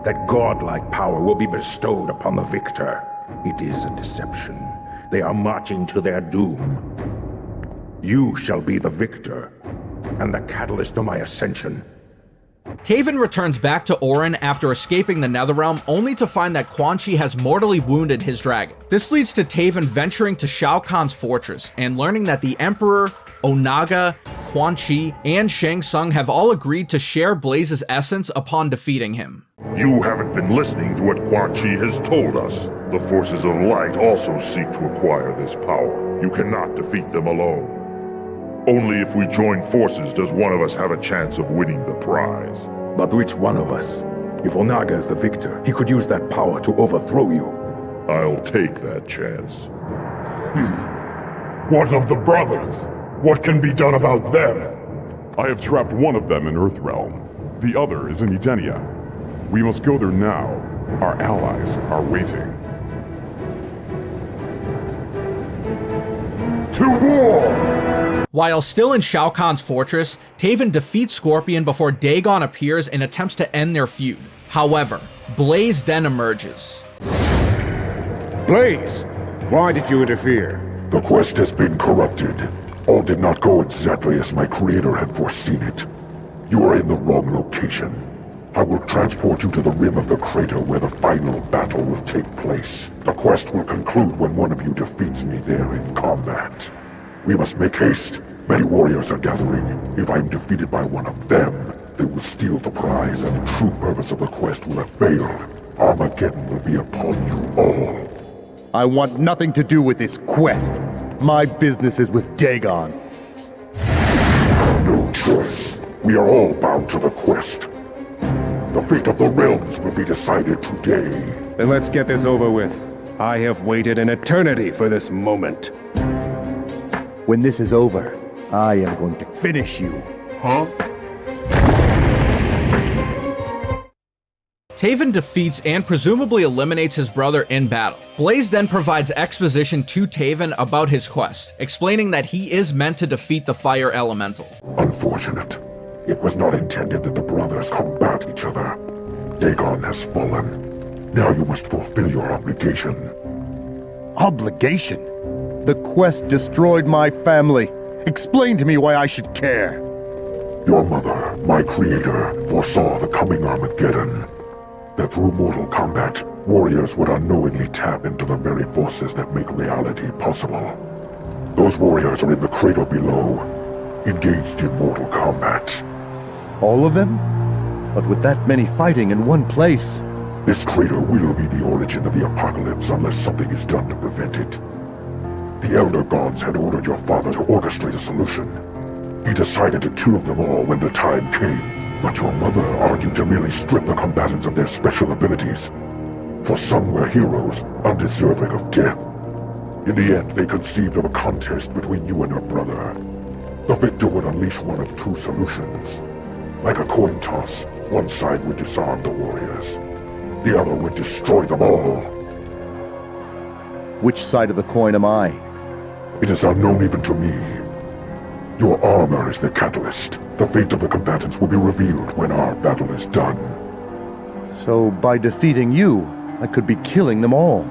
S3: that godlike power will be bestowed upon the victor. It is a deception. They are marching to their doom. You shall be the victor, and the catalyst to my ascension.
S5: Taven returns back to Orin after escaping the Netherrealm, only to find that Quan Chi has mortally wounded his dragon. This leads to Taven venturing to Shao Kahn's fortress, and learning that the Emperor, Onaga, Quan Chi, and Shang Tsung have all agreed to share Blaze's essence upon defeating him.
S4: You haven't been listening to what Quan Chi has told us. The forces of light also seek to acquire this power. You cannot defeat them alone. Only if we join forces does one of us have a chance of winning the prize.
S3: But which one of us? If Onaga is the victor, he could use that power to overthrow you.
S4: I'll take that chance. What of the brothers? What can be done about them?
S18: I have trapped one of them in Earthrealm. The other is in Edenia. We must go there now. Our allies are waiting.
S4: To war!
S5: While still in Shao Kahn's fortress, Taven defeats Scorpion before Dagon appears and attempts to end their feud. However, Blaze then emerges.
S18: Blaze! Why did you interfere?
S4: The quest has been corrupted. All did not go exactly as my creator had foreseen it. You are in the wrong location. I will transport you to the rim of the crater where the final battle will take place. The quest will conclude when one of you defeats me there in combat. We must make haste.
S18: Many warriors are gathering. If I'm defeated by one of them, they will steal the prize and the true purpose of the quest will have failed. Armageddon will be upon you all.
S19: I want nothing to do with this quest. My business is with Dagon.
S18: No choice. We are all bound to the quest. The fate of the realms will be decided today.
S19: Then let's get this over with. I have waited an eternity for this moment. When this is over, I am going to finish you.
S18: Huh?
S5: Taven defeats and presumably eliminates his brother in battle. Blaze then provides exposition to Taven about his quest, explaining that he is meant to defeat the fire elemental.
S18: Unfortunate. It was not intended that the brothers combat each other. Dagon has fallen. Now you must fulfill your obligation.
S19: Obligation? The quest destroyed my family. Explain to me why I should care.
S18: Your mother, my creator, foresaw the coming Armageddon. That through mortal combat, warriors would unknowingly tap into the very forces that make reality possible. Those warriors are in the crater below, engaged in mortal combat.
S19: All of them? But with that many fighting in one place...
S18: This crater will be the origin of the apocalypse unless something is done to prevent it. The Elder Gods had ordered your father to orchestrate a solution. He decided to kill them all when the time came. But your mother argued to merely strip the combatants of their special abilities. For some were heroes, undeserving of death. In the end, they conceived of a contest between you and your brother. The victor would unleash one of two solutions. Like a coin toss, one side would disarm the warriors. The other would destroy them all.
S19: Which side of the coin am I?
S18: It is unknown even to me. Your armor is the catalyst. The fate of the combatants will be revealed when our battle is done.
S19: So by defeating you, I could be killing them all.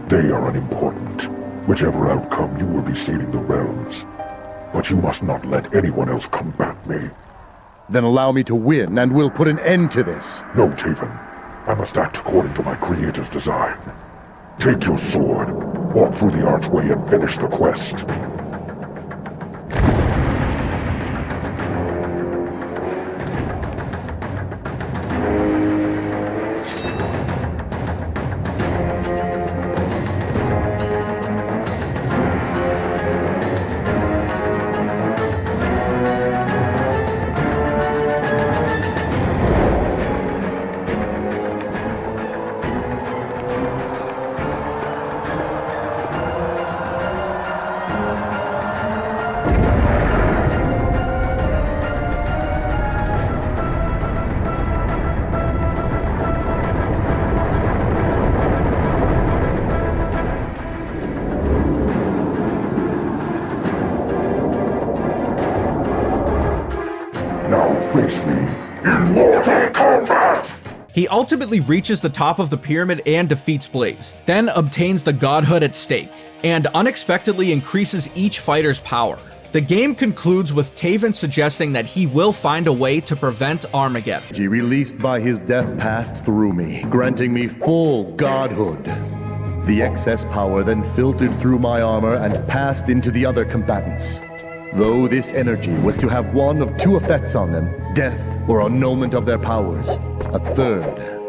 S18: They are unimportant. Whichever outcome, you will be saving the realms. But you must not let anyone else combat me.
S19: Then allow me to win, and we'll put an end to this.
S18: No, Taven. I must act according to my creator's design. Take your sword, walk through the archway, and finish the quest. Face me in Mortal Kombat!
S5: He ultimately reaches the top of the pyramid and defeats Blaze, then obtains the godhood at stake, and unexpectedly increases each fighter's power. The game concludes with Taven suggesting that he will find a way to prevent Armageddon.
S19: He released by his death passed through me, granting me full godhood. The excess power then filtered through my armor and passed into the other combatants. Though this energy was to have one of two effects on them, death or annulment of their powers, a third,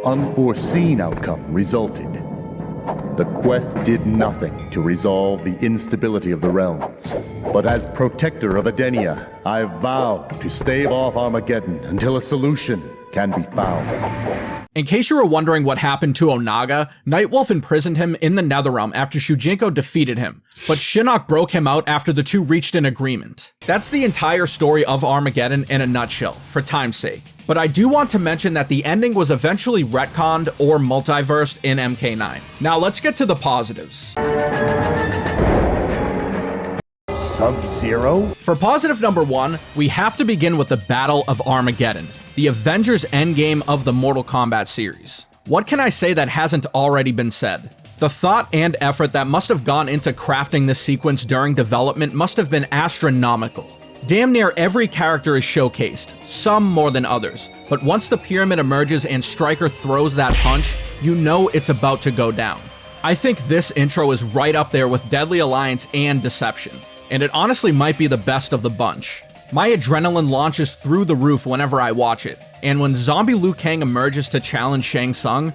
S19: unforeseen outcome resulted. The quest did nothing to resolve the instability of the realms. But as protector of Edenia, I vowed to stave off Armageddon until a solution can be found.
S5: In case you were wondering what happened to Onaga, Nightwolf imprisoned him in the Netherrealm after Shujinko defeated him, but Shinnok broke him out after the two reached an agreement. That's the entire story of Armageddon in a nutshell, for time's sake. But I do want to mention that the ending was eventually retconned or multiversed in MK9. Now let's get to the positives.
S19: Sub-Zero?
S5: For positive number one, we have to begin with the Battle of Armageddon, the Avengers Endgame of the Mortal Kombat series. What can I say that hasn't already been said? The thought and effort that must have gone into crafting this sequence during development must have been astronomical. Damn near every character is showcased, some more than others, but once the pyramid emerges and Stryker throws that punch, you know it's about to go down. I think this intro is right up there with Deadly Alliance and Deception. and it honestly might be the best of the bunch. My adrenaline launches through the roof whenever I watch it, and when zombie Liu Kang emerges to challenge Shang Tsung,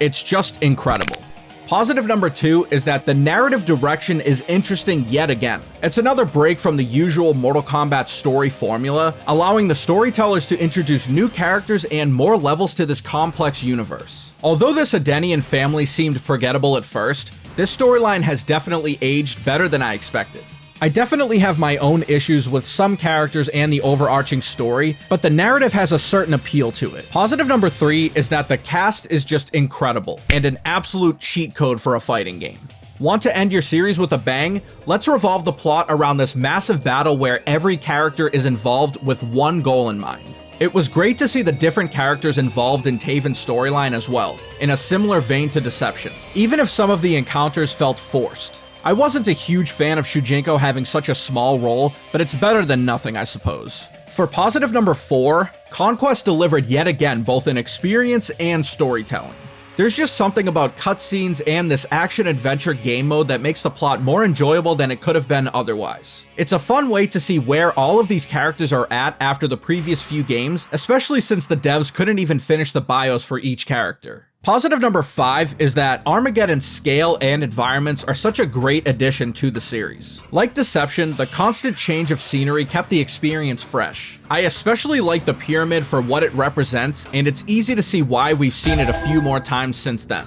S5: it's just incredible. Positive number 2 is that the narrative direction is interesting yet again. It's another break from the usual Mortal Kombat story formula, allowing the storytellers to introduce new characters and more levels to this complex universe. Although this Edenian family seemed forgettable at first, this storyline has definitely aged better than I expected. I definitely have my own issues with some characters and the overarching story, but the narrative has a certain appeal to it. Positive number 3 is that the cast is just incredible, and an absolute cheat code for a fighting game. Want to end your series with a bang? Let's revolve the plot around this massive battle where every character is involved with one goal in mind. It was great to see the different characters involved in Taven's storyline as well, in a similar vein to Deception, even if some of the encounters felt forced. I wasn't a huge fan of Shujinko having such a small role, but it's better than nothing, I suppose. For positive number 4, Conquest delivered yet again both in experience and storytelling. There's just something about cutscenes and this action-adventure game mode that makes the plot more enjoyable than it could have been otherwise. It's a fun way to see where all of these characters are at after the previous few games, especially since the devs couldn't even finish the BIOS for each character. Positive number 5 is that Armageddon's scale and environments are such a great addition to the series. Like Deception, the constant change of scenery kept the experience fresh. I especially like the pyramid for what it represents, and it's easy to see why we've seen it a few more times since then.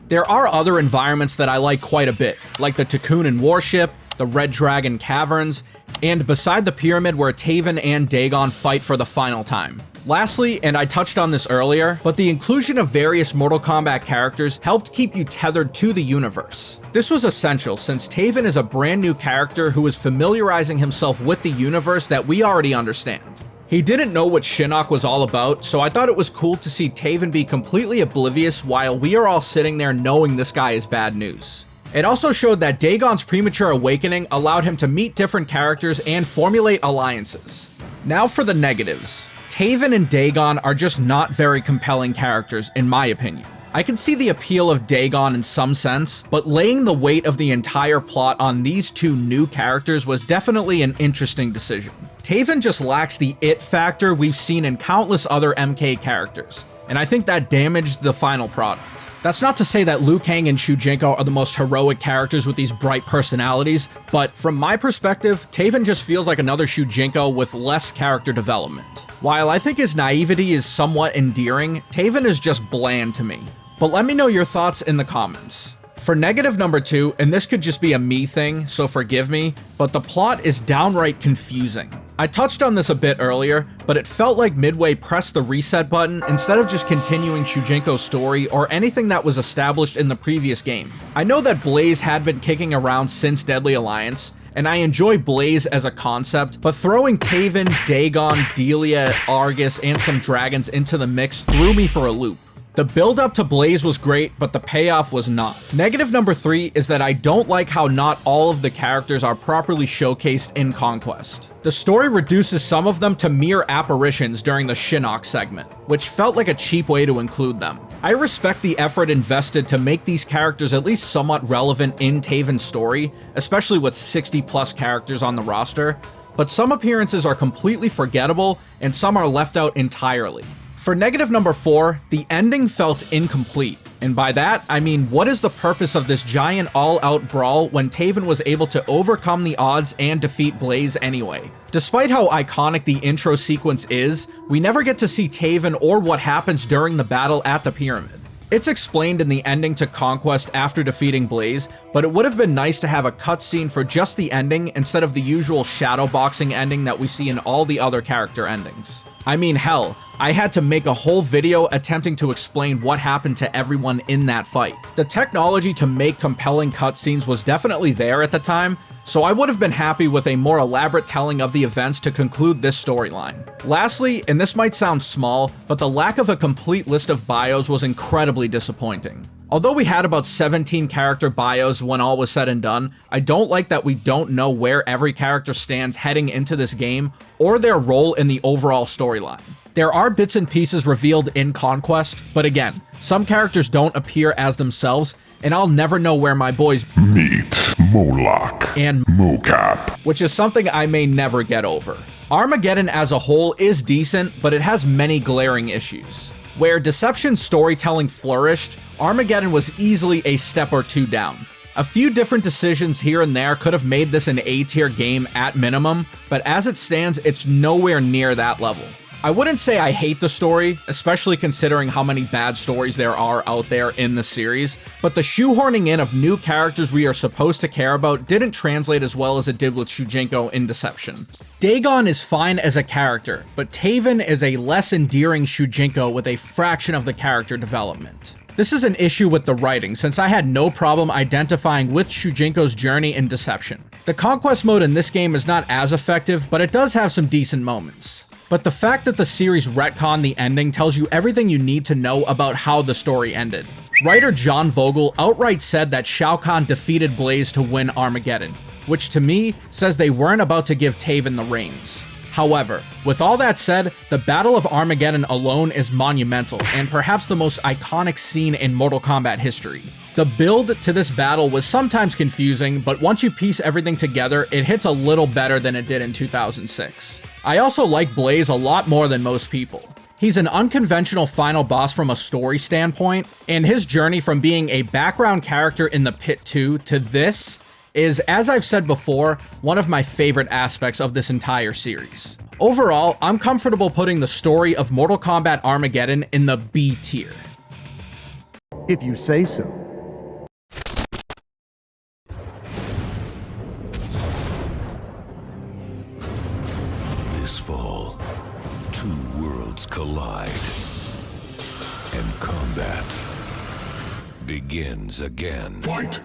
S5: There are other environments that I like quite a bit, like the Takunin warship, the Red Dragon caverns, and beside the pyramid where Taven and Dagon fight for the final time. Lastly, and I touched on this earlier, but the inclusion of various Mortal Kombat characters helped keep you tethered to the universe. This was essential since Taven is a brand new character who is familiarizing himself with the universe that we already understand. He didn't know what Shinnok was all about, so I thought it was cool to see Taven be completely oblivious while we are all sitting there knowing this guy is bad news. It also showed that Dagon's premature awakening allowed him to meet different characters and formulate alliances. Now for the negatives. Taven and Dagon are just not very compelling characters, in my opinion. I can see the appeal of Dagon in some sense, but laying the weight of the entire plot on these two new characters was definitely an interesting decision. Taven just lacks the it factor we've seen in countless other MK characters, and I think that damaged the final product. That's not to say that Liu Kang and Shujinko are the most heroic characters with these bright personalities, but from my perspective, Taven just feels like another Shujinko with less character development. While I think his naivety is somewhat endearing, Taven is just bland to me. But let me know your thoughts in the comments. For negative number 2, and this could just be a me thing, so forgive me, but the plot is downright confusing. I touched on this a bit earlier, but it felt like Midway pressed the reset button instead of just continuing Shujinko's story or anything that was established in the previous game. I know that Blaze had been kicking around since Deadly Alliance, and I enjoy Blaze as a concept, but throwing Taven, Dagon, Delia, Argus, and some dragons into the mix threw me for a loop. The build up to Blaze was great, but the payoff was not. Negative number 3 is that I don't like how not all of the characters are properly showcased in Conquest. The story reduces some of them to mere apparitions during the Shinnok segment, which felt like a cheap way to include them. I respect the effort invested to make these characters at least somewhat relevant in Taven's story, especially with 60 plus characters on the roster, but some appearances are completely forgettable and some are left out entirely. For negative number 4, the ending felt incomplete, and by that, I mean what is the purpose of this giant all-out brawl when Taven was able to overcome the odds and defeat Blaze anyway? Despite how iconic the intro sequence is, we never get to see Taven or what happens during the battle at the pyramid. It's explained in the ending to Conquest after defeating Blaze, but it would have been nice to have a cutscene for just the ending instead of the usual shadowboxing ending that we see in all the other character endings. I mean, hell, I had to make a whole video attempting to explain what happened to everyone in that fight. The technology to make compelling cutscenes was definitely there at the time, so I would have been happy with a more elaborate telling of the events to conclude this storyline. Lastly, and this might sound small, but the lack of a complete list of bios was incredibly disappointing. Although we had about 17 character bios when all was said and done, I don't like that we don't know where every character stands heading into this game or their role in the overall storyline. There are bits and pieces revealed in Conquest, but again, some characters don't appear as themselves, and I'll never know where my boys
S4: Meet Moloch
S5: and
S4: Mocap,
S5: which is something I may never get over. Armageddon as a whole is decent, but it has many glaring issues. Where Deception's storytelling flourished, Armageddon was easily a step or two down. A few different decisions here and there could have made this an A-tier game at minimum, but as it stands, it's nowhere near that level. I wouldn't say I hate the story, especially considering how many bad stories there are out there in the series, but the shoehorning in of new characters we are supposed to care about didn't translate as well as it did with Shujinko in Deception. Dagon is fine as a character, but Taven is a less endearing Shujinko with a fraction of the character development. This is an issue with the writing, since I had no problem identifying with Shujinko's journey in Deception. The Conquest mode in this game is not as effective, but it does have some decent moments. But the fact that the series retconned the ending tells you everything you need to know about how the story ended. Writer John Vogel outright said that Shao Kahn defeated Blaze to win Armageddon, which to me says they weren't about to give Taven the reins. However, with all that said, the Battle of Armageddon alone is monumental and perhaps the most iconic scene in Mortal Kombat history. The build to this battle was sometimes confusing, but once you piece everything together, it hits a little better than it did in 2006. I also like Blaze a lot more than most people. He's an unconventional final boss from a story standpoint, and his journey from being a background character in the Pit 2 to this is, as I've said before, one of my favorite aspects of this entire series. Overall, I'm comfortable putting the story of Mortal Kombat Armageddon in the B tier.
S19: If you say so.
S13: This fall, two worlds collide, and combat begins again.
S4: Fight!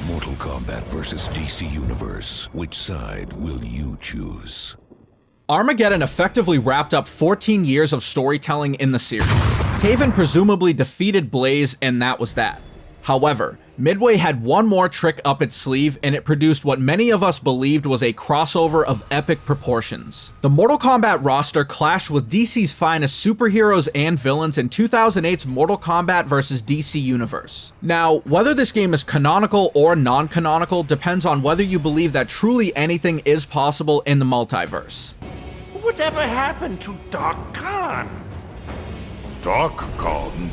S13: Mortal Kombat vs. DC Universe. Which side will you choose?
S5: Armageddon effectively wrapped up 14 years of storytelling in the series. Taven presumably defeated Blaze, and that was that. However, Midway had one more trick up its sleeve, and it produced what many of us believed was a crossover of epic proportions. The Mortal Kombat roster clashed with DC's finest superheroes and villains in 2008's Mortal Kombat vs. DC Universe. Now, whether this game is canonical or non-canonical depends on whether you believe that truly anything is possible in the multiverse.
S10: Whatever happened to Dark Khan?
S4: Dark Khan?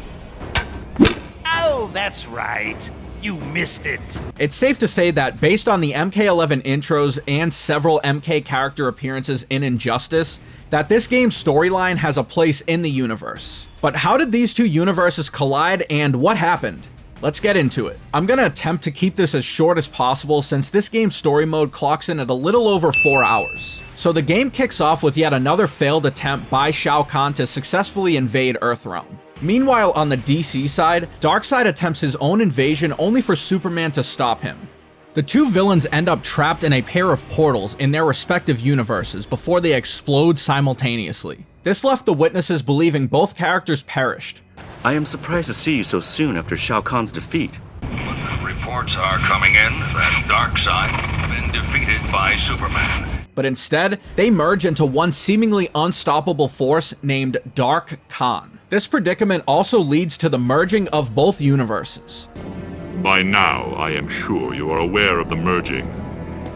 S10: Oh, that's right. You missed it.
S5: It's safe to say that based on the MK11 intros and several MK character appearances in Injustice, that this game's storyline has a place in the universe. But how did these two universes collide and what happened? Let's get into it. I'm gonna attempt to keep this as short as possible since this game's story mode clocks in at a little over 4 hours. So the game kicks off with yet another failed attempt by Shao Kahn to successfully invade Earthrealm. Meanwhile, on the DC side, Darkseid attempts his own invasion only for Superman to stop him. The two villains end up trapped in a pair of portals in their respective universes before they explode simultaneously. This left the witnesses believing both characters perished.
S21: I am surprised to see you so soon after Shao Kahn's defeat.
S22: Reports are coming in that Darkseid has been defeated by Superman.
S5: But instead, they merge into one seemingly unstoppable force named Dark Khan. This predicament also leads to the merging of both universes.
S4: By now, I am sure you are aware of the merging.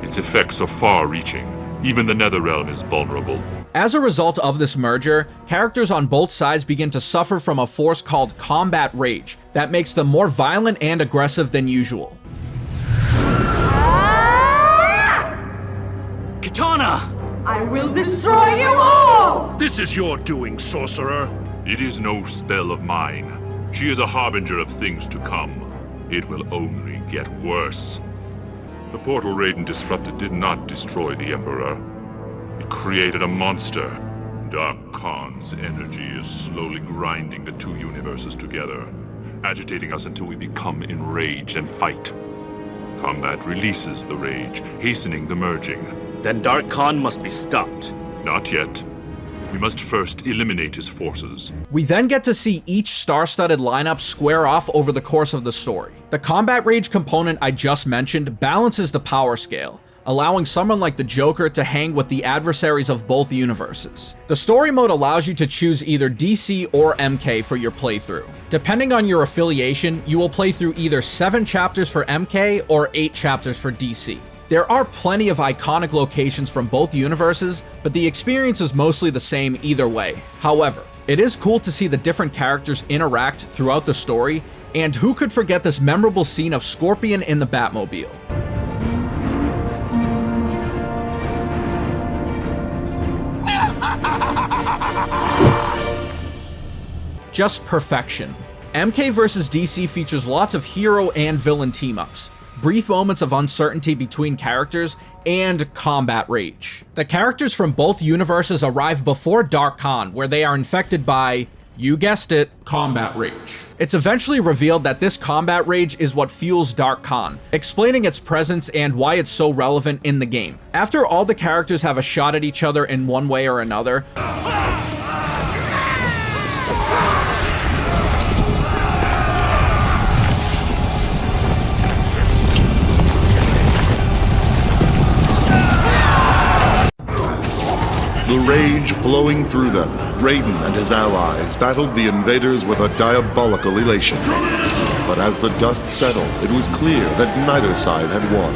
S4: Its effects are far-reaching. Even the Netherrealm is vulnerable.
S5: As a result of this merger, characters on both sides begin to suffer from a force called Combat Rage that makes them more violent and aggressive than usual.
S21: Katana!
S23: I will destroy you all!
S13: This is your doing, sorcerer.
S4: It is no spell of mine. She is a harbinger of things to come. It will only get worse. The portal Raiden disrupted did not destroy the Emperor. It created a monster. Dark Khan's energy is slowly grinding the two universes together, agitating us until we become enraged and fight. Combat releases the rage, hastening the merging.
S21: Then Dark Khan must be stopped.
S4: Not yet.
S1: We must first eliminate his forces.
S5: We then get to see each star-studded lineup square off over the course of the story. The combat rage component I just mentioned balances the power scale, allowing someone like the Joker to hang with the adversaries of both universes. The story mode allows you to choose either DC or MK for your playthrough. Depending on your affiliation, you will play through either 7 chapters for MK or 8 chapters for DC. There are plenty of iconic locations from both universes, but the experience is mostly the same either way. However, it is cool to see the different characters interact throughout the story, and who could forget this memorable scene of Scorpion in the Batmobile? Just perfection. MK vs. DC features lots of hero and villain team-ups, brief moments of uncertainty between characters, and combat rage. The characters from both universes arrive before Dark Khan, where they are infected by, you guessed it, combat rage. It's eventually revealed that this combat rage is what fuels Dark Khan, explaining its presence and why it's so relevant in the game. After all the characters have a shot at each other in one way or another,
S19: the rage flowing through them, Raiden and his allies battled the invaders with a diabolical elation. But as the dust settled, it was clear that neither side had won.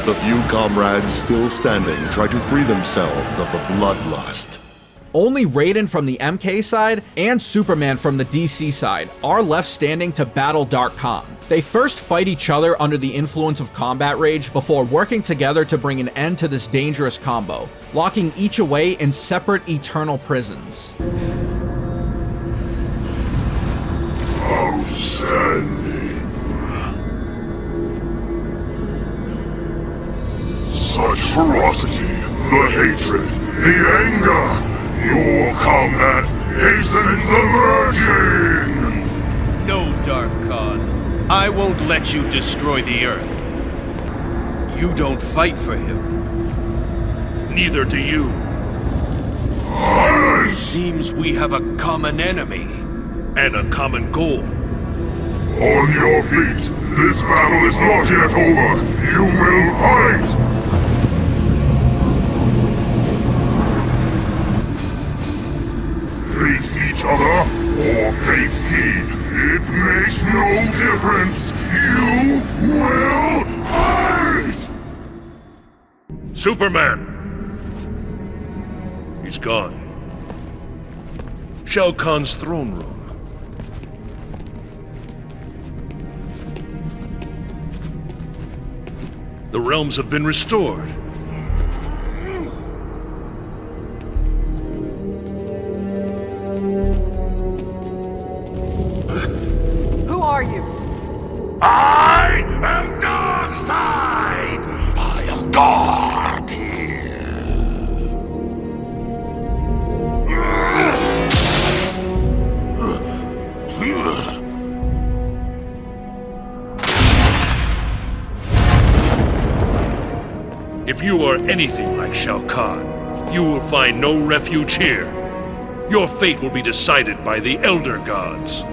S19: The few comrades still standing tried to free themselves of the bloodlust.
S5: only Raiden from the MK side and Superman from the DC side are left standing to battle Dark Khan. They first fight each other under the influence of combat rage before working together to bring an end to this dangerous combo, locking each away in separate eternal prisons.
S4: Outstanding. Such ferocity, the hatred, the anger. Your combat hastens the merging!
S6: No, Dark Khan. I won't let you destroy the Earth. You don't fight for him. Neither do you.
S4: Silence!
S6: It seems we have a common enemy. And a common goal.
S4: On your feet! This battle is not yet over! You will fight! Face each other, or face me. It makes no difference. You will fight!
S6: Superman! He's gone. Shao Kahn's throne room. The realms have been restored.
S23: Who are you?
S4: I am Darkseid! I am God here!
S6: If you are anything like Shao Kahn, you will find no refuge here. Your fate will be decided by the Elder Gods.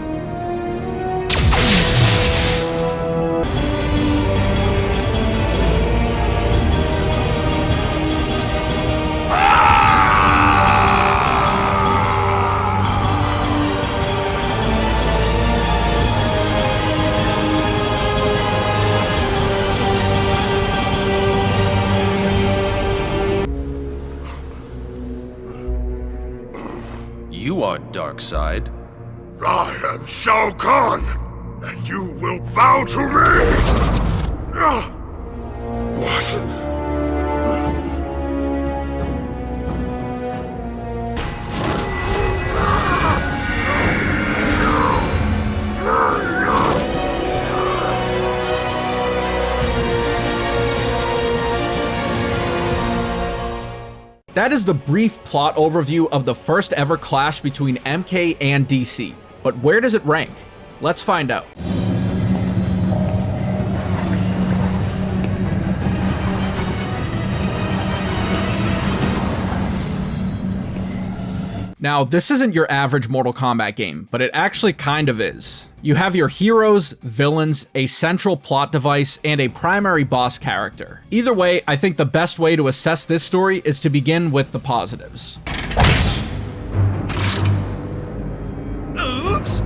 S6: You aren't Darkseid.
S4: I am Shao Kahn, and you will bow to me! What?
S5: That is the brief plot overview of the first ever clash between MK and DC. But where does it rank? Let's find out. Now, this isn't your average Mortal Kombat game, but it actually kind of is. You have your heroes, villains, a central plot device, and a primary boss character. Either way, I think the best way to assess this story is to begin with the positives.
S10: Oops!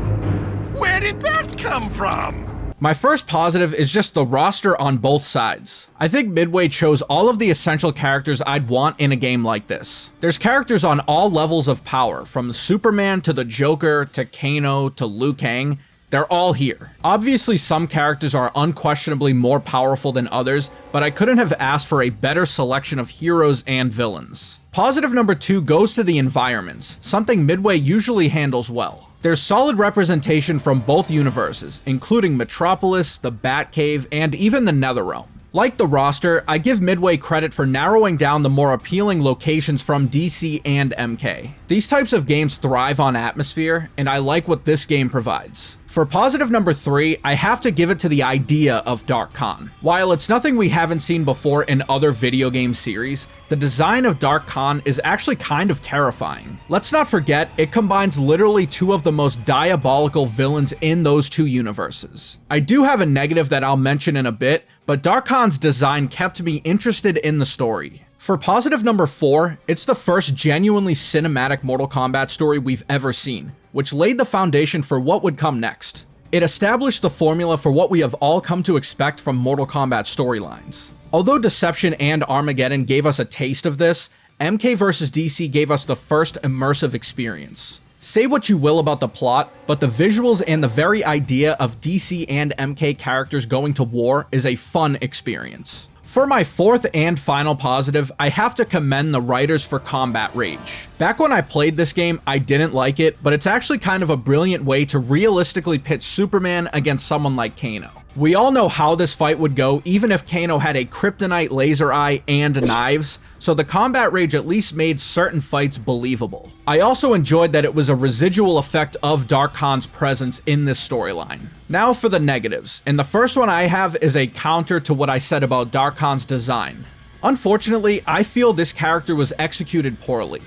S10: Where did that come from?
S5: My first positive is just the roster on both sides. I think Midway chose all of the essential characters I'd want in a game like this. There's characters on all levels of power, from Superman to the Joker to Kano to Liu Kang. They're all here. Obviously, some characters are unquestionably more powerful than others, but I couldn't have asked for a better selection of heroes and villains. Positive number 2 goes to the environments, something Midway usually handles well. There's solid representation from both universes, including Metropolis, the Batcave, and even the Netherrealm. Like the roster, I give Midway credit for narrowing down the more appealing locations from DC and MK. These types of games thrive on atmosphere, and I like what this game provides. For positive number 3, I have to give it to the idea of Dark Khan. While it's nothing we haven't seen before in other video game series, the design of Dark Khan is actually kind of terrifying. Let's not forget, it combines literally two of the most diabolical villains in those two universes. I do have a negative that I'll mention in a bit, but Dark Khan's design kept me interested in the story. For positive number 4, it's the first genuinely cinematic Mortal Kombat story we've ever seen, which laid the foundation for what would come next. It established the formula for what we have all come to expect from Mortal Kombat storylines. Although Deception and Armageddon gave us a taste of this, MK vs. DC gave us the first immersive experience. Say what you will about the plot, but the visuals and the very idea of DC and MK characters going to war is a fun experience. For my fourth and final positive, I have to commend the writers for Combat Rage. Back when I played this game, I didn't like it, but it's actually kind of a brilliant way to realistically pit Superman against someone like Kano. We all know how this fight would go, even if Kano had a kryptonite laser eye and knives, so the Combat Rage at least made certain fights believable. I also enjoyed that it was a residual effect of Dark Khan's presence in this storyline. Now for the negatives, and the first one I have is a counter to what I said about Dark Khan's design. Unfortunately, I feel this character was executed poorly.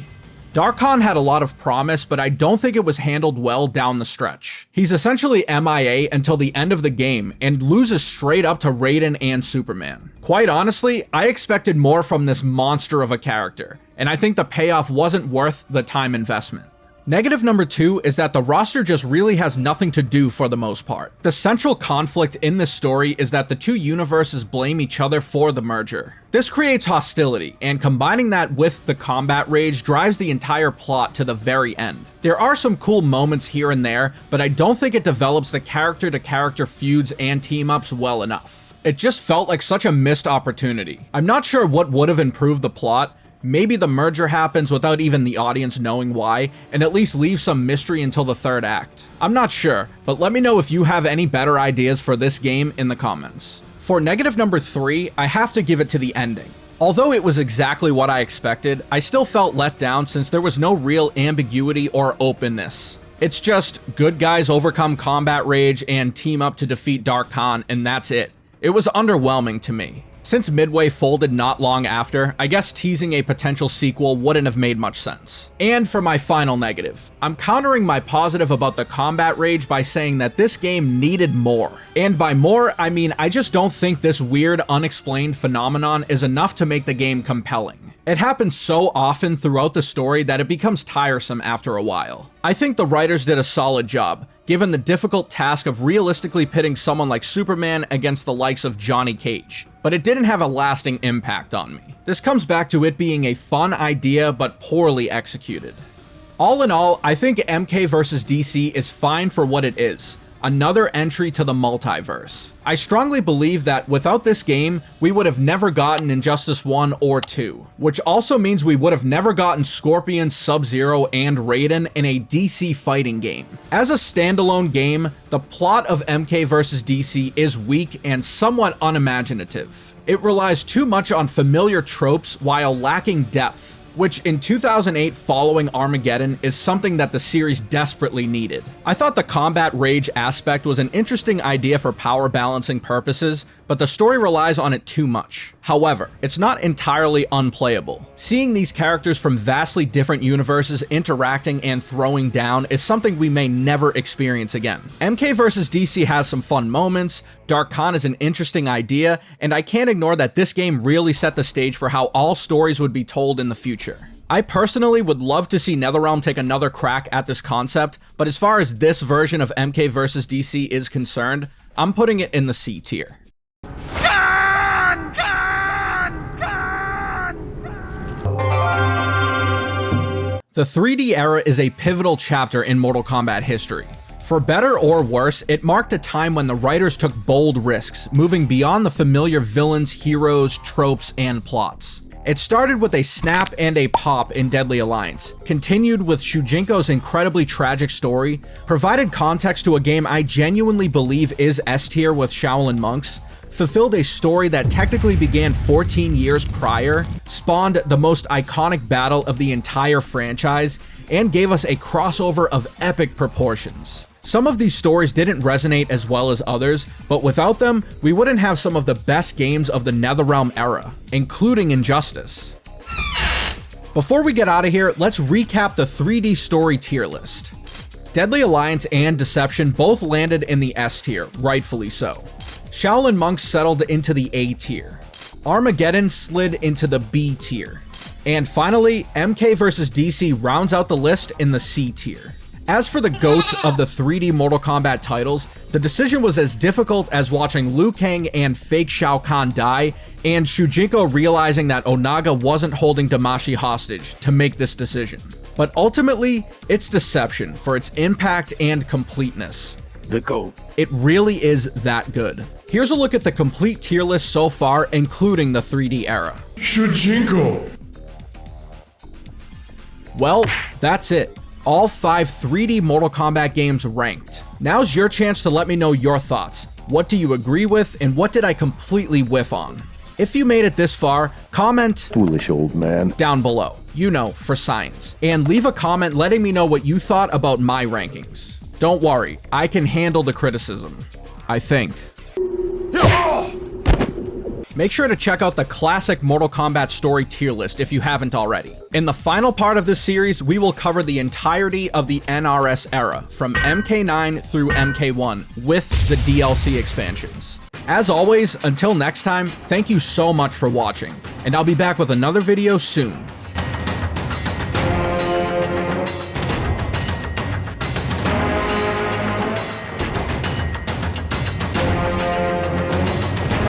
S5: Dark Khan had a lot of promise, but I don't think it was handled well down the stretch. He's essentially MIA until the end of the game, and loses straight up to Raiden and Superman. Quite honestly, I expected more from this monster of a character, and I think the payoff wasn't worth the time investment. Negative number 2 is that the roster just really has nothing to do for the most part. The central conflict in this story is that the two universes blame each other for the merger. This creates hostility, and combining that with the Combat Rage drives the entire plot to the very end. There are some cool moments here and there, but I don't think it develops the character-to-character feuds and team-ups well enough. It just felt like such a missed opportunity. I'm not sure what would have improved the plot. Maybe the merger happens without even the audience knowing why, and at least leave some mystery until the third act. I'm not sure, but let me know if you have any better ideas for this game in the comments. For negative number 3, I have to give it to the ending. Although it was exactly what I expected, I still felt let down since there was no real ambiguity or openness. It's just, good guys overcome Combat Rage and team up to defeat Dark Khan, and that's it. It was underwhelming to me. Since Midway folded not long after, I guess teasing a potential sequel wouldn't have made much sense. And for my final negative, I'm countering my positive about the Combat Rage by saying that this game needed more. And by more, I mean I just don't think this weird, unexplained phenomenon is enough to make the game compelling. It happens so often throughout the story that it becomes tiresome after a while. I think the writers did a solid job, given the difficult task of realistically pitting someone like Superman against the likes of Johnny Cage, but it didn't have a lasting impact on me. This comes back to it being a fun idea but poorly executed. All in all, I think MK vs. DC is fine for what it is. Another entry to the multiverse. I strongly believe that without this game, we would have never gotten Injustice 1 or 2, which also means we would have never gotten Scorpion, Sub-Zero, and Raiden in a DC fighting game. As a standalone game, the plot of MK vs. DC is weak and somewhat unimaginative. It relies too much on familiar tropes while lacking depth, which in 2008 following Armageddon is something that the series desperately needed. I thought the Combat Rage aspect was an interesting idea for power balancing purposes, but the story relies on it too much. However, it's not entirely unplayable. Seeing these characters from vastly different universes interacting and throwing down is something we may never experience again. MK vs. DC has some fun moments, Dark Khan is an interesting idea, and I can't ignore that this game really set the stage for how all stories would be told in the future. I personally would love to see NetherRealm take another crack at this concept, but as far as this version of MK vs. DC is concerned, I'm putting it in the C tier. The 3D era is a pivotal chapter in Mortal Kombat history. For better or worse, it marked a time when the writers took bold risks, moving beyond the familiar villains, heroes, tropes, and plots. It started with a snap and a pop in Deadly Alliance, continued with Shujinko's incredibly tragic story, provided context to a game I genuinely believe is S tier with Shaolin monks, fulfilled a story that technically began 14 years prior, spawned the most iconic battle of the entire franchise, and gave us a crossover of epic proportions. Some of these stories didn't resonate as well as others, but without them, we wouldn't have some of the best games of the NetherRealm era, including Injustice. Before we get out of here, let's recap the 3D story tier list. Deadly Alliance and Deception both landed in the S tier, rightfully so. Shaolin monks settled into the A tier. Armageddon slid into the B tier. And finally, MK vs. DC rounds out the list in the C tier. As for the GOAT of the 3D Mortal Kombat titles, the decision was as difficult as watching Liu Kang and fake Shao Kahn die, and Shujinko realizing that Onaga wasn't holding Damashi hostage to make this decision. But ultimately, it's Deception for its impact and completeness. The GOAT. It really is that good. Here's a look at the complete tier list so far, including the 3D era.
S18: Shujinko!
S5: Well, that's it. All 5 3D Mortal Kombat games ranked. Now's your chance to let me know your thoughts. What do you agree with, and what did I completely whiff on? If you made it this far, comment "foolish old man" down below, you know, for science, and leave a comment letting me know what you thought about my rankings. Don't worry, I can handle the criticism. I think. Make sure to check out the classic Mortal Kombat story tier list if you haven't already. In the final part of this series, we will cover the entirety of the NRS era, from MK9 through MK1, with the DLC expansions. As always, until next time, thank you so much for watching, and I'll be back with another video soon.